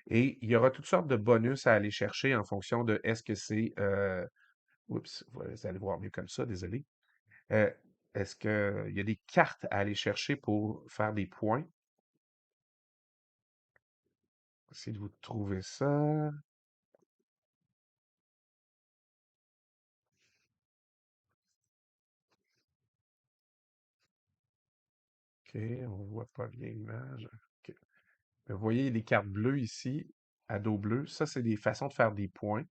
Et il y aura toutes sortes de bonus à aller chercher en fonction de est-ce que c'est... oups, vous allez voir mieux comme ça, désolé. Euh, est-ce qu'il y a des cartes à aller chercher pour faire des points? Essayez de vous trouver ça. OK, on voit pas bien l'image. OK. Vous voyez les cartes bleues ici, à dos bleu. Ça, c'est des façons de faire des points.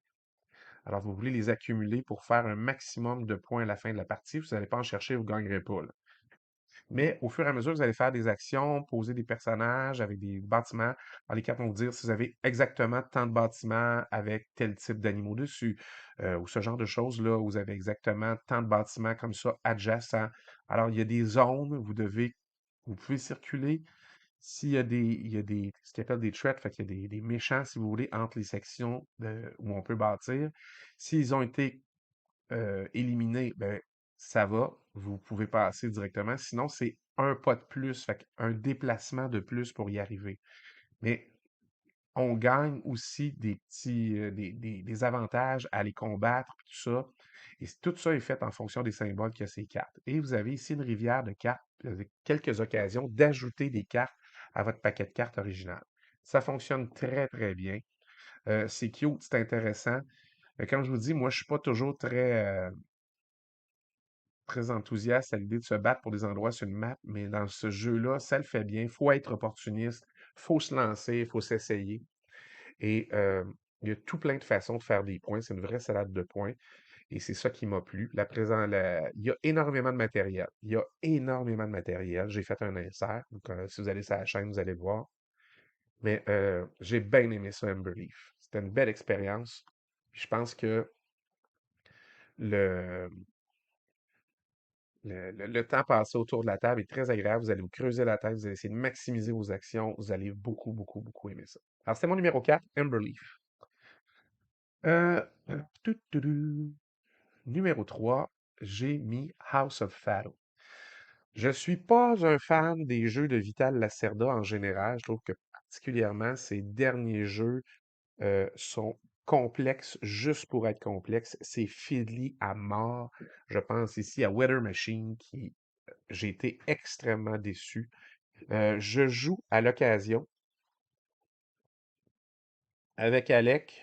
Alors, vous voulez les accumuler pour faire un maximum de points à la fin de la partie. Vous n'allez pas en chercher, vous ne gagnerez pas, là. Mais au fur et à mesure, vous allez faire des actions, poser des personnages avec des bâtiments. Alors, les cartes vont vous dire si vous avez exactement tant de bâtiments avec tel type d'animaux dessus, ou ce genre de choses-là, où vous avez exactement tant de bâtiments comme ça adjacents. Alors, il y a des zones, vous pouvez circuler. S'il y a ce qu'ils appellent des threats, fait qu'il y a des méchants, si vous voulez, entre les sections où on peut bâtir. S'ils ont été éliminés, ben, ça va, vous pouvez passer directement. Sinon, c'est un pas de plus, fait un déplacement de plus pour y arriver. Mais on gagne aussi des petits, des avantages à les combattre, puis tout ça. Et tout ça est fait en fonction des symboles qu'il y a ces cartes. Et vous avez ici une rivière de cartes, avec quelques occasions d'ajouter des cartes à votre paquet de cartes original. Ça fonctionne très, très bien. C'est cute, c'est intéressant. Comme je vous dis, moi, je suis pas toujours très enthousiaste à l'idée de se battre pour des endroits sur une map, mais dans ce jeu-là, ça le fait bien. Il faut être opportuniste, il faut se lancer, il faut s'essayer. Et il y a tout plein de façons de faire des points. C'est une vraie salade de points. Et c'est ça qui m'a plu. Il y a énormément de matériel. Il y a énormément de matériel. J'ai fait un insert. Donc, si vous allez sur la chaîne, vous allez le voir. Mais j'ai bien aimé ça, Emberleaf. C'était une belle expérience. Puis je pense que le, le temps passé autour de la table est très agréable. Vous allez vous creuser la tête, vous allez essayer de maximiser vos actions. Vous allez beaucoup, beaucoup, beaucoup aimer ça. Alors, c'était mon numéro 4, Emberleaf. Euh, tout, tout, tout. Numéro 3, j'ai mis House of Fado. Je suis pas un fan des jeux de Vital Lacerda en général. Je trouve que particulièrement ces derniers jeux sont complexes juste pour être complexes. C'est fiddly à mort. Je pense ici à Weather Machine qui j'ai été extrêmement déçu. Je joue à l'occasion avec Alec,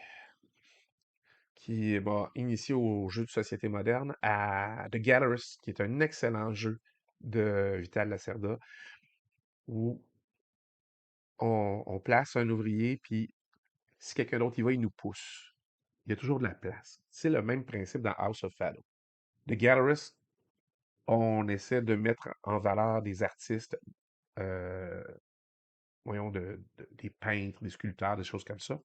qui m'a initié aux jeux de société moderne, à The Gallerist, qui est un excellent jeu de Vital Lacerda, où on place un ouvrier, puis si quelqu'un d'autre y va, il nous pousse. Il y a toujours de la place. C'est le même principe dans House of Fado. The Gallerist, on essaie de mettre en valeur des artistes, euh, voyons, des peintres, des sculpteurs, des choses comme ça.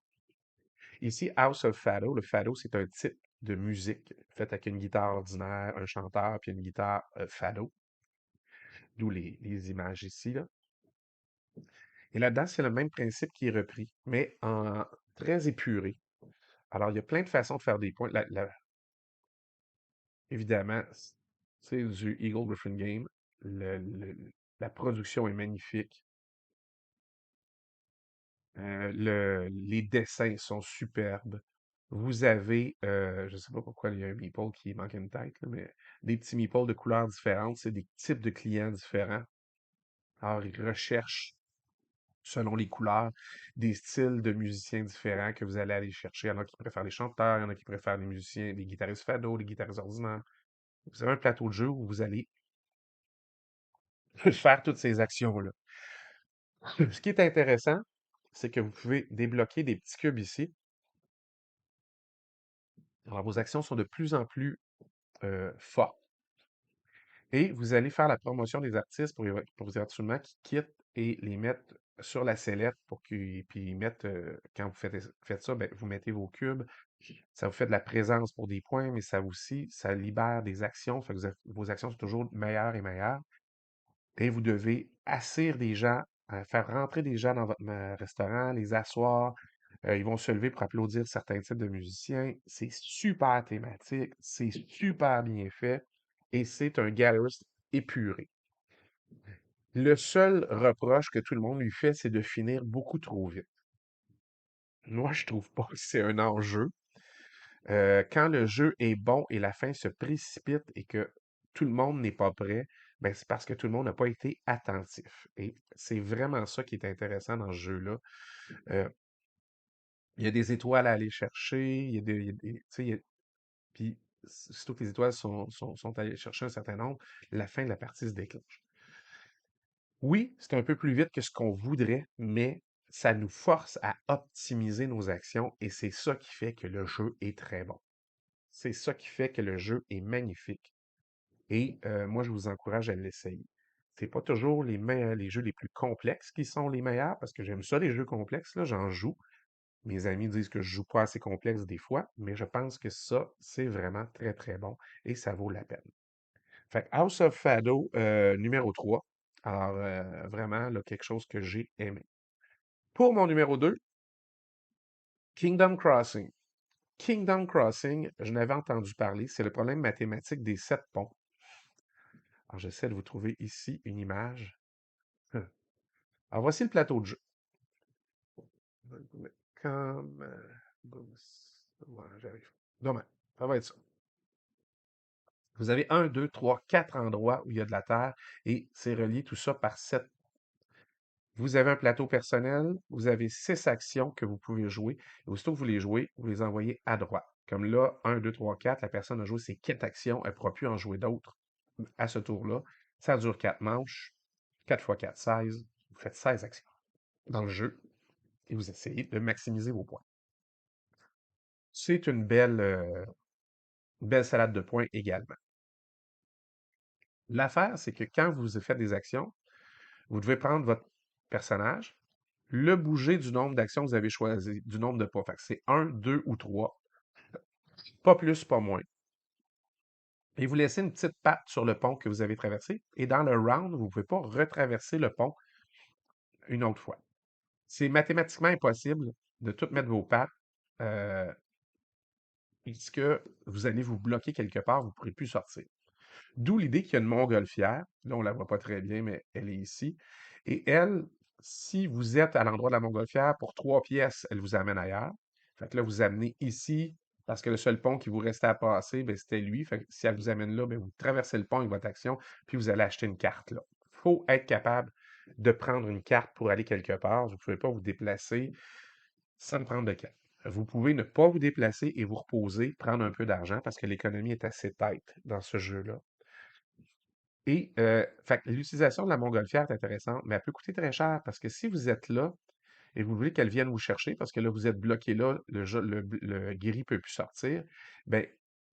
Ici, House of Fado, le fado, c'est un type de musique faite avec une guitare ordinaire, un chanteur, puis une guitare fado, d'où les images ici, là. Et là-dedans, c'est le même principe qui est repris, mais en très épuré. Alors, il y a plein de façons de faire des points. Évidemment, c'est du Eagle Griffin Game. La production est magnifique. Les dessins sont superbes. Vous avez, je ne sais pas pourquoi il y a un meeple qui manque une tête, là, mais des petits meeples de couleurs différentes, c'est des types de clients différents. Alors, ils recherchent, selon les couleurs, des styles de musiciens différents que vous allez aller chercher. Il y en a qui préfèrent les chanteurs, il y en a qui préfèrent les musiciens, les guitaristes fado, les guitaristes ordinaires. Vous avez un plateau de jeu où vous allez faire toutes ces actions-là. Ce qui est intéressant, c'est que vous pouvez débloquer des petits cubes ici. Alors, vos actions sont de plus en plus fortes. Et vous allez faire la promotion des artistes pour éventuellement qu'ils quittent et les mettre sur la sellette pour qu'ils puis ils mettent, quand vous faites ça, ben, vous mettez vos cubes. Ça vous fait de la présence pour des points, mais ça aussi, ça libère des actions. Fait que vos actions sont toujours meilleures et meilleures. Et vous devez asseoir des gens, faire rentrer des gens dans votre restaurant, les asseoir, Ils vont se lever pour applaudir certains types de musiciens. C'est super thématique, c'est super bien fait et c'est un galleriste épuré. Le seul reproche que tout le monde lui fait, c'est de finir beaucoup trop vite. Moi, je trouve pas que c'est un enjeu. Quand le jeu est bon et la fin se précipite et que tout le monde n'est pas prêt, ben c'est parce que tout le monde n'a pas été attentif. Et c'est vraiment ça qui est intéressant dans ce jeu-là. Euh, il y a des étoiles à aller chercher, tu sais, puis surtout que les étoiles sont allées chercher un certain nombre, la fin de la partie se déclenche. Oui, c'est un peu plus vite que ce qu'on voudrait, mais ça nous force à optimiser nos actions et c'est ça qui fait que le jeu est très bon. C'est ça qui fait que le jeu est magnifique. Et moi, je vous encourage à l'essayer. C'est pas toujours les jeux les plus complexes qui sont les meilleurs, parce que j'aime ça, les jeux complexes, là, j'en joue. Mes amis disent que je joue pas assez complexe des fois, mais je pense que ça, c'est vraiment très, très bon et ça vaut la peine. Fait que House of Fado, numéro 3. Alors, vraiment, là, quelque chose que j'ai aimé. Pour mon numéro 2, Kingdom Crossing. Kingdom Crossing, je n'avais entendu parler, c'est le problème mathématique des 7 ponts. Alors, j'essaie de vous trouver ici une image. Alors, voici le plateau de jeu. Comme... ouais, j'arrive. Demain, ça va être ça. Vous avez un, deux, trois, quatre endroits où il y a de la terre et c'est relié tout ça par 7. Vous avez un plateau personnel, vous avez 6 actions que vous pouvez jouer. Et aussitôt que vous les jouez, vous les envoyez à droite. Comme là, un, 2, 3, 4, la personne a joué ses 4 actions, elle ne pourra plus en jouer d'autres à ce tour-là. Ça dure 4 manches. 4 fois 4, 16. Vous faites 16 actions dans le jeu et vous essayez de maximiser vos points. C'est une belle salade de points également. L'affaire, c'est que quand vous faites des actions, vous devez prendre votre personnage, le bouger du nombre d'actions que vous avez choisi, du nombre de pas. Fait que c'est 1, 2 ou 3, pas plus, pas moins. Et vous laissez une petite patte sur le pont que vous avez traversé. Et dans le round, vous ne pouvez pas retraverser le pont une autre fois. C'est mathématiquement impossible de tout mettre vos pattes, euh, puisque vous allez vous bloquer quelque part, vous ne pourrez plus sortir. D'où l'idée qu'il y a une montgolfière. Là, on ne la voit pas très bien, mais elle est ici. Et elle, si vous êtes à l'endroit de la montgolfière, pour 3 pièces, elle vous amène ailleurs. Fait que là, vous amenez ici, parce que le seul pont qui vous restait à passer, ben, c'était lui. Fait que si elle vous amène là, ben, vous traversez le pont avec votre action, puis vous allez acheter une carte là. Il faut être capable de prendre une carte pour aller quelque part. Vous ne pouvez pas vous déplacer sans prendre de carte. Vous pouvez ne pas vous déplacer et vous reposer, prendre un peu d'argent parce que l'économie est assez tight dans ce jeu-là. Et fait que l'utilisation de la montgolfière est intéressante, mais elle peut coûter très cher parce que si vous êtes là et vous voulez qu'elle vienne vous chercher, parce que là, vous êtes bloqué là, le guéri ne peut plus sortir, ben,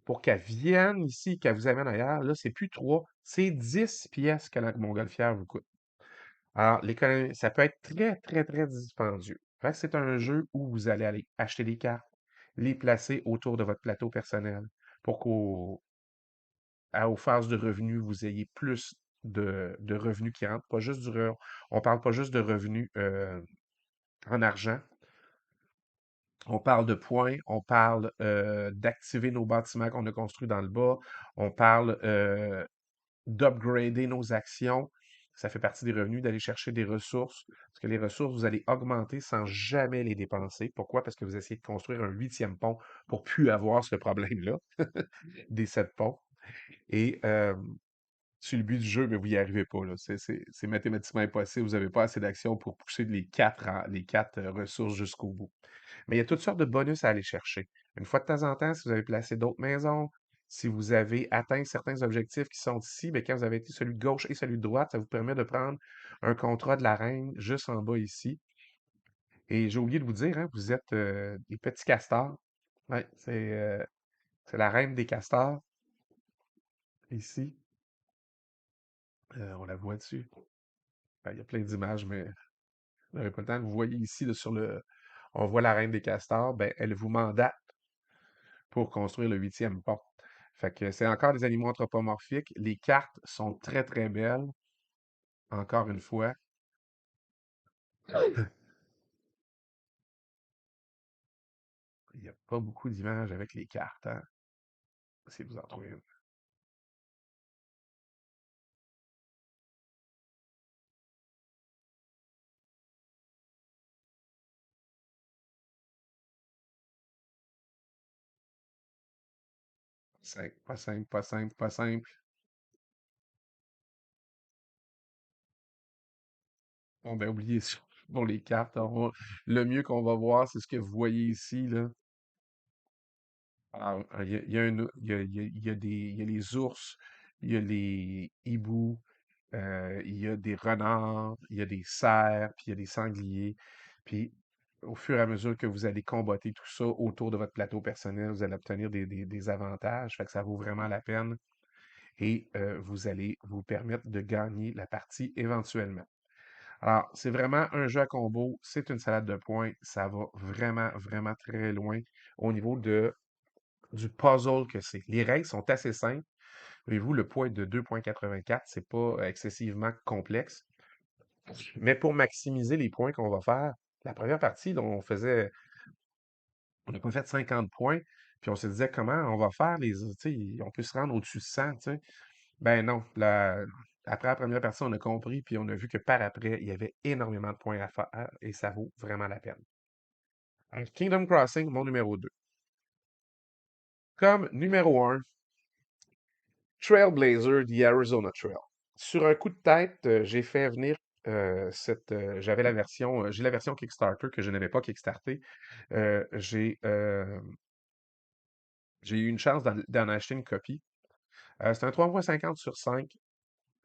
pour qu'elle vienne ici, qu'elle vous amène ailleurs, là, c'est plus 3, c'est 10 pièces que la montgolfière vous coûte. Alors, l'économie, ça peut être très, très, très dispendieux. Fait que c'est un jeu où vous allez aller acheter des cartes, les placer autour de votre plateau personnel pour aux phases de revenus, vous ayez plus de revenus qui rentrent. Pas juste on parle pas juste de revenus en argent. On parle de points, on parle d'activer nos bâtiments qu'on a construits dans le bas, on parle d'upgrader nos actions. Ça fait partie des revenus, d'aller chercher des ressources. Parce que les ressources, vous allez augmenter sans jamais les dépenser. Pourquoi? Parce que vous essayez de construire un 8e pont pour plus avoir ce problème-là des 7 ponts. Et c'est le but du jeu, mais vous n'y arrivez pas, là. C'est mathématiquement impossible. Vous n'avez pas assez d'actions pour pousser les quatre ressources jusqu'au bout. Mais il y a toutes sortes de bonus à aller chercher. Une fois de temps en temps, si vous avez placé d'autres maisons, si vous avez atteint certains objectifs qui sont ici, bien, quand vous avez été celui de gauche et celui de droite, ça vous permet de prendre un contrat de la reine juste en bas ici. Et j'ai oublié de vous dire, hein, vous êtes des petits castors. Ouais, c'est la reine des castors, ici. On la voit dessus. Ben, il y a plein d'images, mais vous n'avez pas le temps. Vous voyez ici, là, on voit la reine des castors, ben, elle vous mandate pour construire le 8e pont. Fait que c'est encore des animaux anthropomorphiques. Les cartes sont très, très belles, encore une fois. Il n'y a pas beaucoup d'images avec les cartes, hein? Si vous en trouvez une. Pas simple, pas simple, pas simple. Bon, ben, oubliez ça. Pour les cartes, le mieux qu'on va voir, c'est ce que vous voyez ici, là. Alors, il y a il y a les ours, il y a les hiboux, il y a des renards, il y a des cerfs, puis il y a des sangliers. Puis, au fur et à mesure que vous allez comboter tout ça autour de votre plateau personnel, vous allez obtenir des avantages. Fait que ça vaut vraiment la peine et vous allez vous permettre de gagner la partie éventuellement. Alors, c'est vraiment un jeu à combo, c'est une salade de points, ça va vraiment, vraiment très loin au niveau du puzzle que c'est. Les règles sont assez simples. Voyez-vous, le poids est de 2,84, c'est pas excessivement complexe. Mais pour maximiser les points qu'on va faire, la première partie, là, on n'a pas fait 50 points, puis on se disait comment on va faire tu sais, on peut se rendre au-dessus de 100, tu sais. Ben non, après la première partie, on a compris, puis on a vu que par après, il y avait énormément de points à faire et ça vaut vraiment la peine. Alors, Kingdom Crossing, mon numéro 2. Comme numéro 1, Trailblazer, The Arizona Trail. Sur un coup de tête, j'ai fait venir j'ai la version Kickstarter que je n'avais pas Kickstarté. Euh, j'ai euh, j'ai eu une chance d'en acheter une copie. C'est un 3,50 sur 5.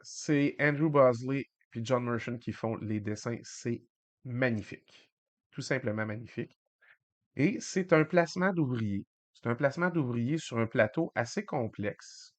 C'est Andrew Bosley puis John Merchant qui font les dessins. C'est magnifique. Tout simplement magnifique. Et c'est un placement d'ouvrier. C'est un placement d'ouvrier sur un plateau assez complexe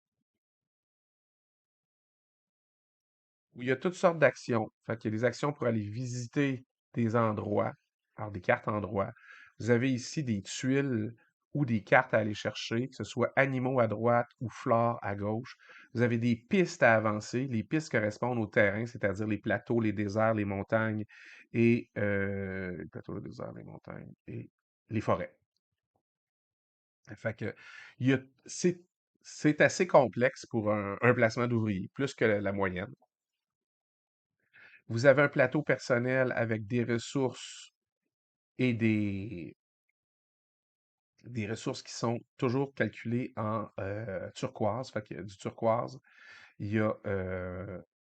où il y a toutes sortes d'actions. Fait qu'il y a des actions pour aller visiter des endroits, alors des cartes endroits. Vous avez ici des tuiles ou des cartes à aller chercher, que ce soit animaux à droite ou flore à gauche. Vous avez des pistes à avancer. Les pistes correspondent au terrain, c'est-à-dire les plateaux, les déserts, les montagnes et les plateaux, les déserts, les montagnes et les forêts. Fait que il y a, c'est assez complexe pour un placement d'ouvrier, plus que la moyenne. Vous avez un plateau personnel avec des ressources et des ressources qui sont toujours calculées en turquoise. Fait qu'il y a du turquoise. Il y a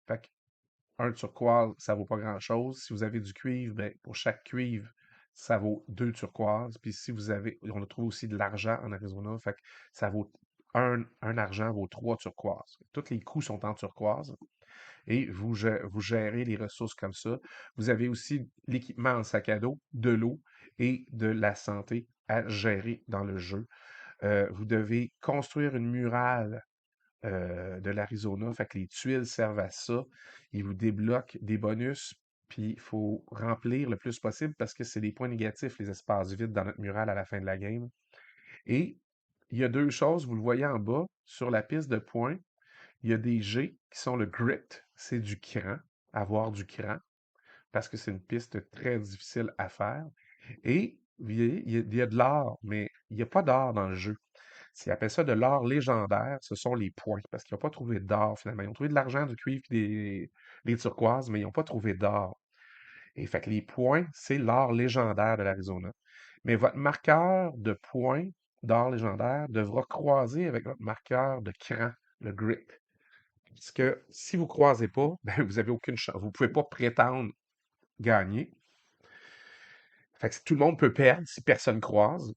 fait un turquoise, ça vaut pas grand-chose. Si vous avez du cuivre, ben, pour chaque cuivre, ça vaut deux turquoises. Puis si vous avez, on a trouvé aussi de l'argent en Arizona, fait que ça vaut un argent vaut trois turquoises. Tous les coûts sont en turquoise et vous gérez les ressources comme ça. Vous avez aussi l'équipement en sac à dos, de l'eau et de la santé à gérer dans le jeu. Vous devez construire une murale de l'Arizona, fait que les tuiles servent à ça. Ils vous débloquent des bonus, puis il faut remplir le plus possible parce que c'est des points négatifs, les espaces vides dans notre murale à la fin de la game. Et il y a deux choses, vous le voyez en bas, sur la piste de points, il y a des G qui sont le grit, c'est du cran, avoir du cran, parce que c'est une piste très difficile à faire. Et vous voyez, il y a de l'or, mais il n'y a pas d'or dans le jeu. Ils appellent ça de l'or légendaire, ce sont les points, parce qu'ils n'ont pas trouvé d'or finalement. Ils ont trouvé de l'argent, du cuivre, des turquoises, mais ils n'ont pas trouvé d'or. Et fait que les points, c'est l'or légendaire de l'Arizona. Mais votre marqueur de points d'or légendaire devra croiser avec votre marqueur de cran, le grit. Parce que si vous ne croisez pas, ben, vous avez aucune chance. Vous ne pouvez pas prétendre gagner. Fait que tout le monde peut perdre si personne croise.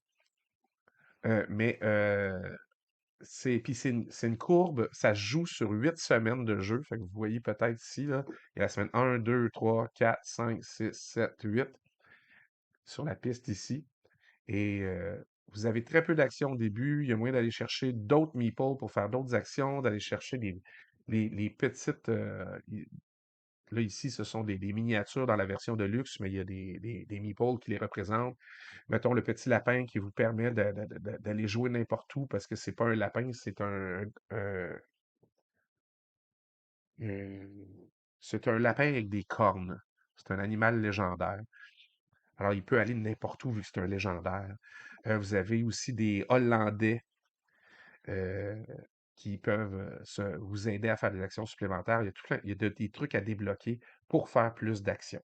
Mais c'est une courbe, ça se joue sur 8 semaines de jeu. Fait que vous voyez peut-être ici, là, il y a la semaine 1, 2, 3, 4, 5, 6, 7, 8 sur la piste ici. Et vous avez très peu d'actions au début. Il y a moyen d'aller chercher d'autres meeples pour faire d'autres actions, d'aller chercher les petites. Là, ici, ce sont des miniatures dans la version de luxe, mais il y a des meeples qui les représentent. Mettons le petit lapin qui vous permet d'aller jouer n'importe où parce que c'est pas un lapin, euh, c'est un lapin avec des cornes. C'est un animal légendaire. Alors, il peut aller n'importe où vu que c'est un légendaire. Vous avez aussi des Hollandais euh, qui peuvent vous aider à faire des actions supplémentaires. Il y a des trucs à débloquer pour faire plus d'actions.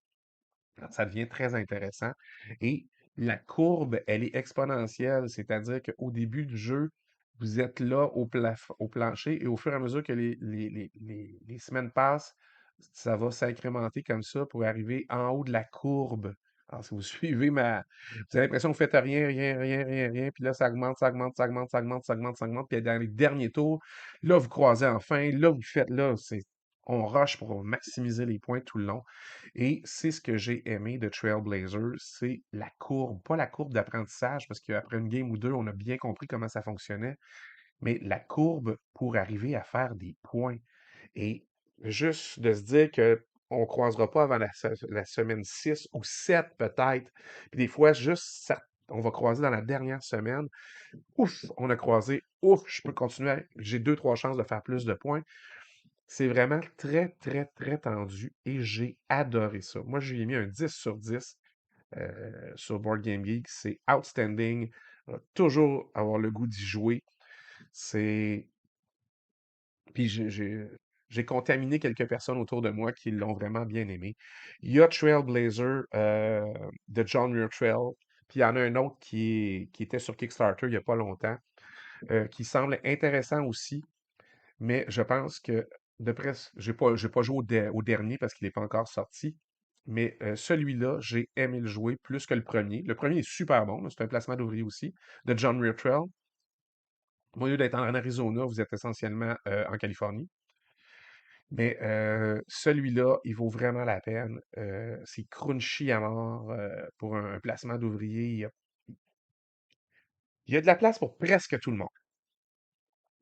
Alors, ça devient très intéressant. Et la courbe, elle est exponentielle, c'est-à-dire qu'au début du jeu, vous êtes là au plancher et au fur et à mesure que les semaines passent, ça va s'incrémenter comme ça pour arriver en haut de la courbe. Alors, si vous suivez vous avez l'impression que vous faites rien, rien, rien, rien, rien, puis là, ça augmente, ça augmente, ça augmente, ça augmente, ça augmente, ça augmente, puis dans les derniers tours, là, vous croisez enfin, là, vous faites, là, on rush pour maximiser les points tout le long. Et c'est ce que j'ai aimé de Trailblazer, c'est la courbe, pas la courbe d'apprentissage, parce qu'après une game ou deux, on a bien compris comment ça fonctionnait, mais la courbe pour arriver à faire des points. Et juste de se dire que on ne croisera pas avant la semaine 6 ou 7 peut-être. Puis des fois, on va croiser dans la dernière semaine. Ouf, on a croisé. Ouf, je peux continuer. J'ai deux, trois chances de faire plus de points. C'est vraiment très, très, très tendu et j'ai adoré ça. Moi, j'ai mis un 10 sur 10 sur Board Game Geek. C'est outstanding. On va toujours avoir le goût d'y jouer. C'est. Puis j'ai contaminé quelques personnes autour de moi qui l'ont vraiment bien aimé. Il y a Trailblazer de John Muir Trail. Puis il y en a un autre qui était sur Kickstarter il n'y a pas longtemps, qui semble intéressant aussi. Mais je pense que, de près, j'ai pas joué au dernier parce qu'il n'est pas encore sorti. Mais celui-là, j'ai aimé le jouer plus que le premier. Le premier est super bon, là, c'est un placement d'ouvrier aussi, de John Muir Trail. Au lieu d'être en Arizona, vous êtes essentiellement en Californie. Mais celui-là, il vaut vraiment la peine. C'est crunchy à mort pour un placement d'ouvrier. Il y a de la place pour presque tout le monde.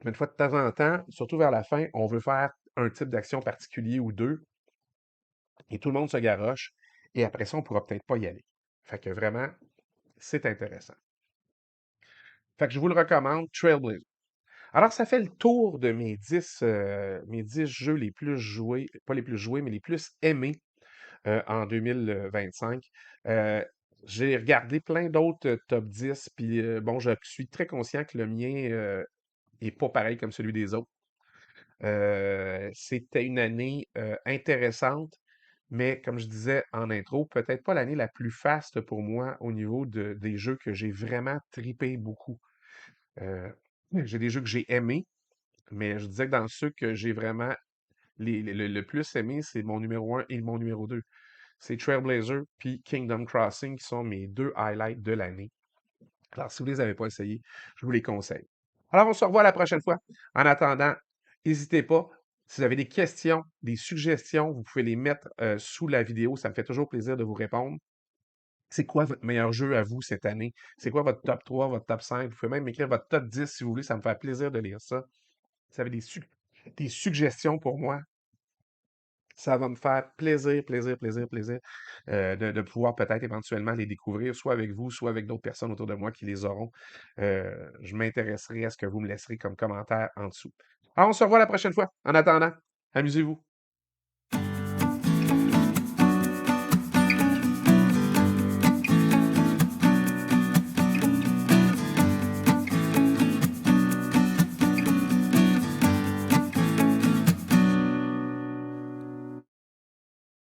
Mais une fois de temps en temps, surtout vers la fin, on veut faire un type d'action particulier ou deux. Et tout le monde se garoche. Et après ça, on pourra peut-être pas y aller. Fait que vraiment, c'est intéressant. Fait que je vous le recommande, Trailblazer. Alors, ça fait le tour de mes 10 jeux les plus joués, pas les plus joués, mais les plus aimés en 2025. Euh, j'ai regardé plein d'autres top 10, puis bon, je suis très conscient que le mien est pas pareil comme celui des autres. C'était une année intéressante, mais comme je disais en intro, peut-être pas l'année la plus faste pour moi au niveau des jeux que j'ai vraiment tripé beaucoup. Euh, j'ai des jeux que j'ai aimés, mais je disais que dans ceux que j'ai vraiment le plus aimé, c'est mon numéro un et mon numéro 2. C'est Trailblazer puis Kingdom Crossing qui sont mes deux highlights de l'année. Alors, si vous ne les avez pas essayés, je vous les conseille. Alors, on se revoit la prochaine fois. En attendant, n'hésitez pas. Si vous avez des questions, des suggestions, vous pouvez les mettre sous la vidéo. Ça me fait toujours plaisir de vous répondre. C'est quoi votre meilleur jeu à vous cette année? C'est quoi votre top 3, votre top 5? Vous pouvez même m'écrire votre top 10 si vous voulez. Ça me fait plaisir de lire ça. Si vous avez des suggestions pour moi, ça va me faire plaisir, plaisir, plaisir, plaisir de pouvoir peut-être éventuellement les découvrir, soit avec vous, soit avec d'autres personnes autour de moi qui les auront. Je m'intéresserai à ce que vous me laisserez comme commentaire en dessous. Alors, on se revoit la prochaine fois. En attendant, amusez-vous.